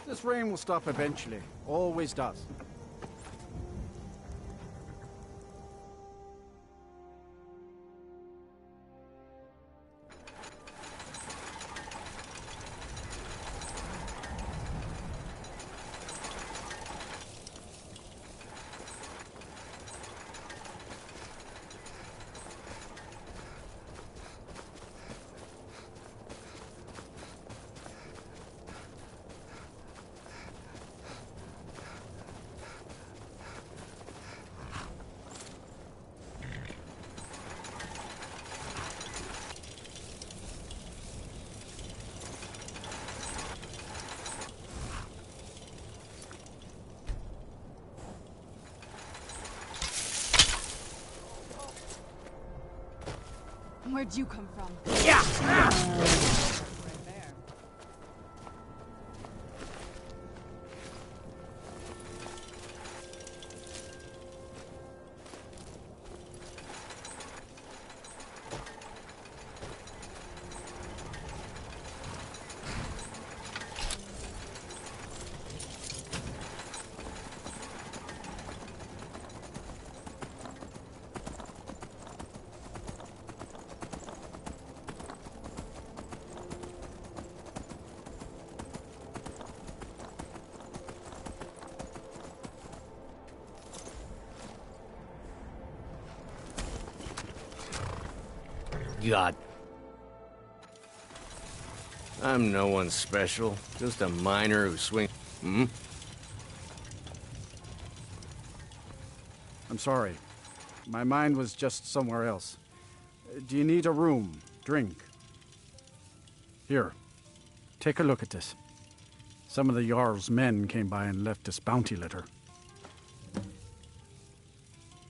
This rain will stop eventually. Always does. Where'd you come from? Yeah! God. I'm no one special. Just a miner who swings... Hmm? I'm sorry. My mind was just somewhere else. Do you need a room? Drink? Here. Take a look at this. Some of the Jarl's men came by and left this bounty letter.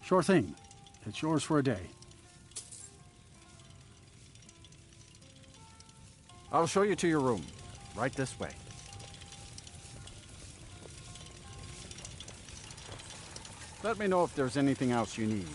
Sure thing. It's yours for a day. I'll show you to your room. Right this way. Let me know if there's anything else you need.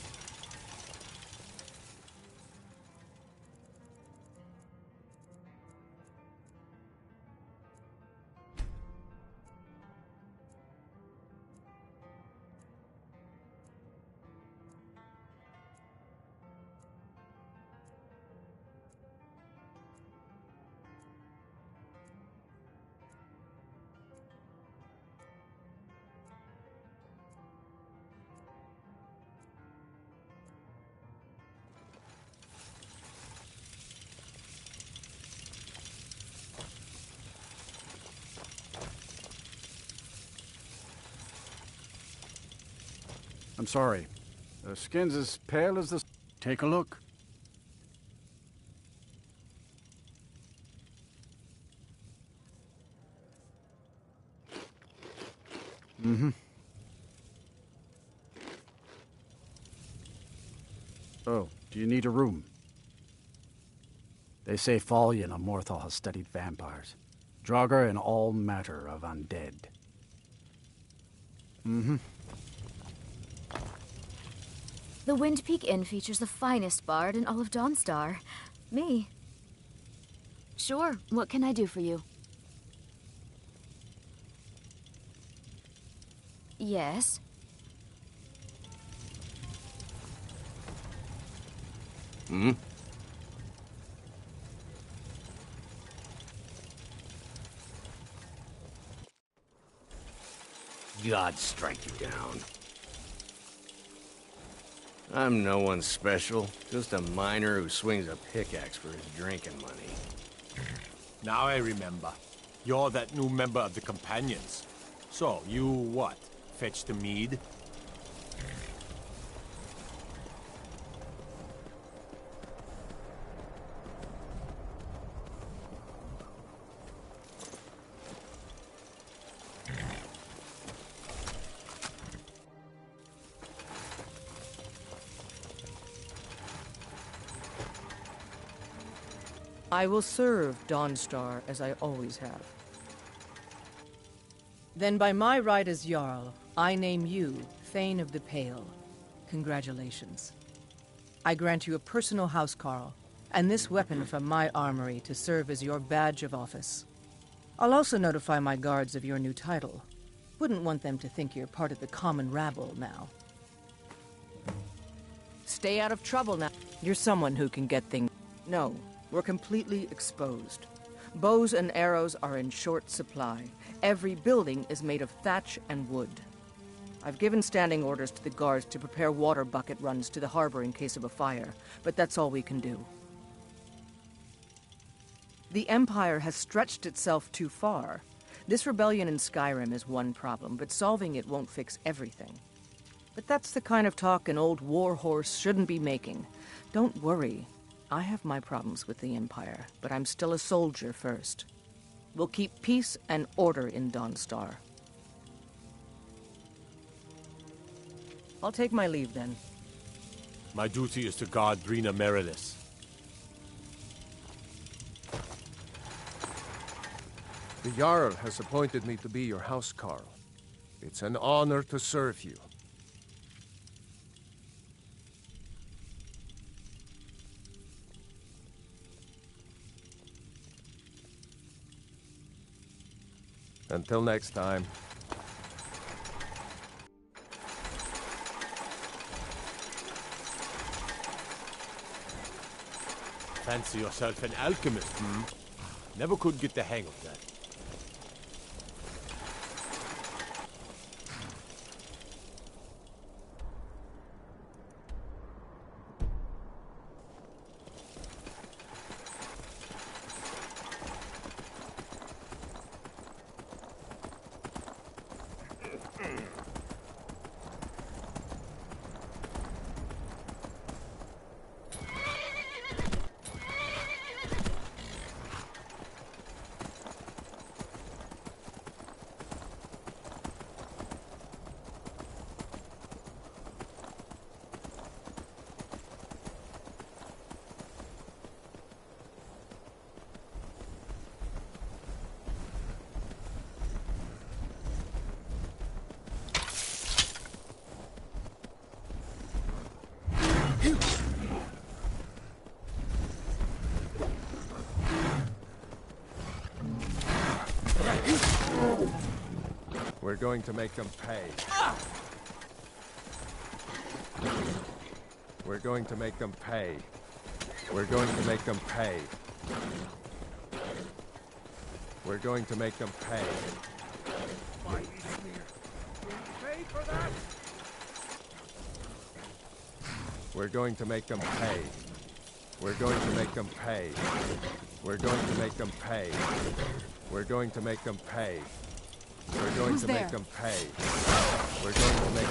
I'm sorry. The skin's as pale as the... Take a look. Mm-hmm. Oh, do you need a room? They say Fallion of Morthal has studied vampires. Draugr and all matter of undead. Mm-hmm. The Wind Peak Inn features the finest bard in all of Dawnstar. Me. Sure, what can I do for you? Yes? Hmm? God strike you down. I'm no one special. Just a miner who swings a pickaxe for his drinking money. Now I remember. You're that new member of the Companions. So, you what? Fetch the mead? I will serve Dawnstar as I always have. Then by my right as Jarl, I name you Thane of the Pale. Congratulations. I grant you a personal housecarl, and this weapon from my armory to serve as your badge of office. I'll also notify my guards of your new title. Wouldn't want them to think you're part of the common rabble now. Stay out of trouble now. You're someone who can get things... No. We're completely exposed. Bows and arrows are in short supply. Every building is made of thatch and wood. I've given standing orders to the guards to prepare water bucket runs to the harbor in case of a fire, but that's all we can do. The Empire has stretched itself too far. This rebellion in Skyrim is one problem, but solving it won't fix everything. But that's the kind of talk an old warhorse shouldn't be making. Don't worry. I have my problems with the Empire, but I'm still a soldier first. We'll keep peace and order in Dawnstar. I'll take my leave then. My duty is to guard Brina Meredith. The Jarl has appointed me to be your housecarl. It's an honor to serve you. Until next time. Fancy yourself an alchemist, hmm? Never could get the hang of that. We're going to make them pay. We're going to make them pay. We're going to make them pay. We're going to make them pay. We're going to make them pay. We're going to make them pay. We're going to make them pay. We're going to make them pay. We're going to make them pay. We're going to make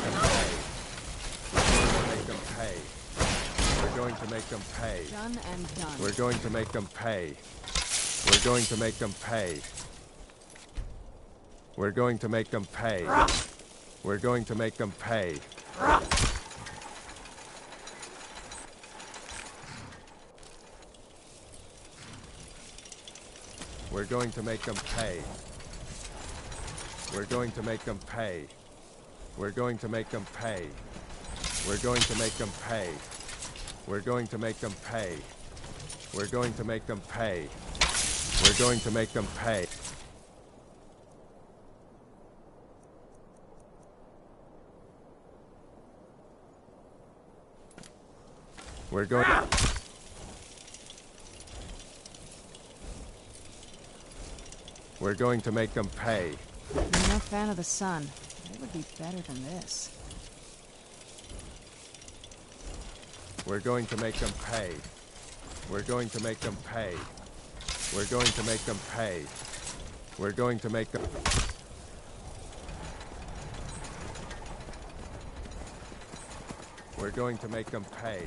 them pay. We're going to make them pay. Done and done. We're going to make them pay. We're going to make them pay. We're going to make them pay. We're going to make them pay. We're going to make them pay. We're going to make them pay. We're going to make them pay. We're going to make them pay. We're going to make them pay. We're going to make them pay. We're going to make them pay. We're going. We're going to make them pay. I'm no fan of the sun. It would be better than this. We're going to make them pay. We're going to make them pay. We're going to make them pay. We're going to make them. We're going to make them pay.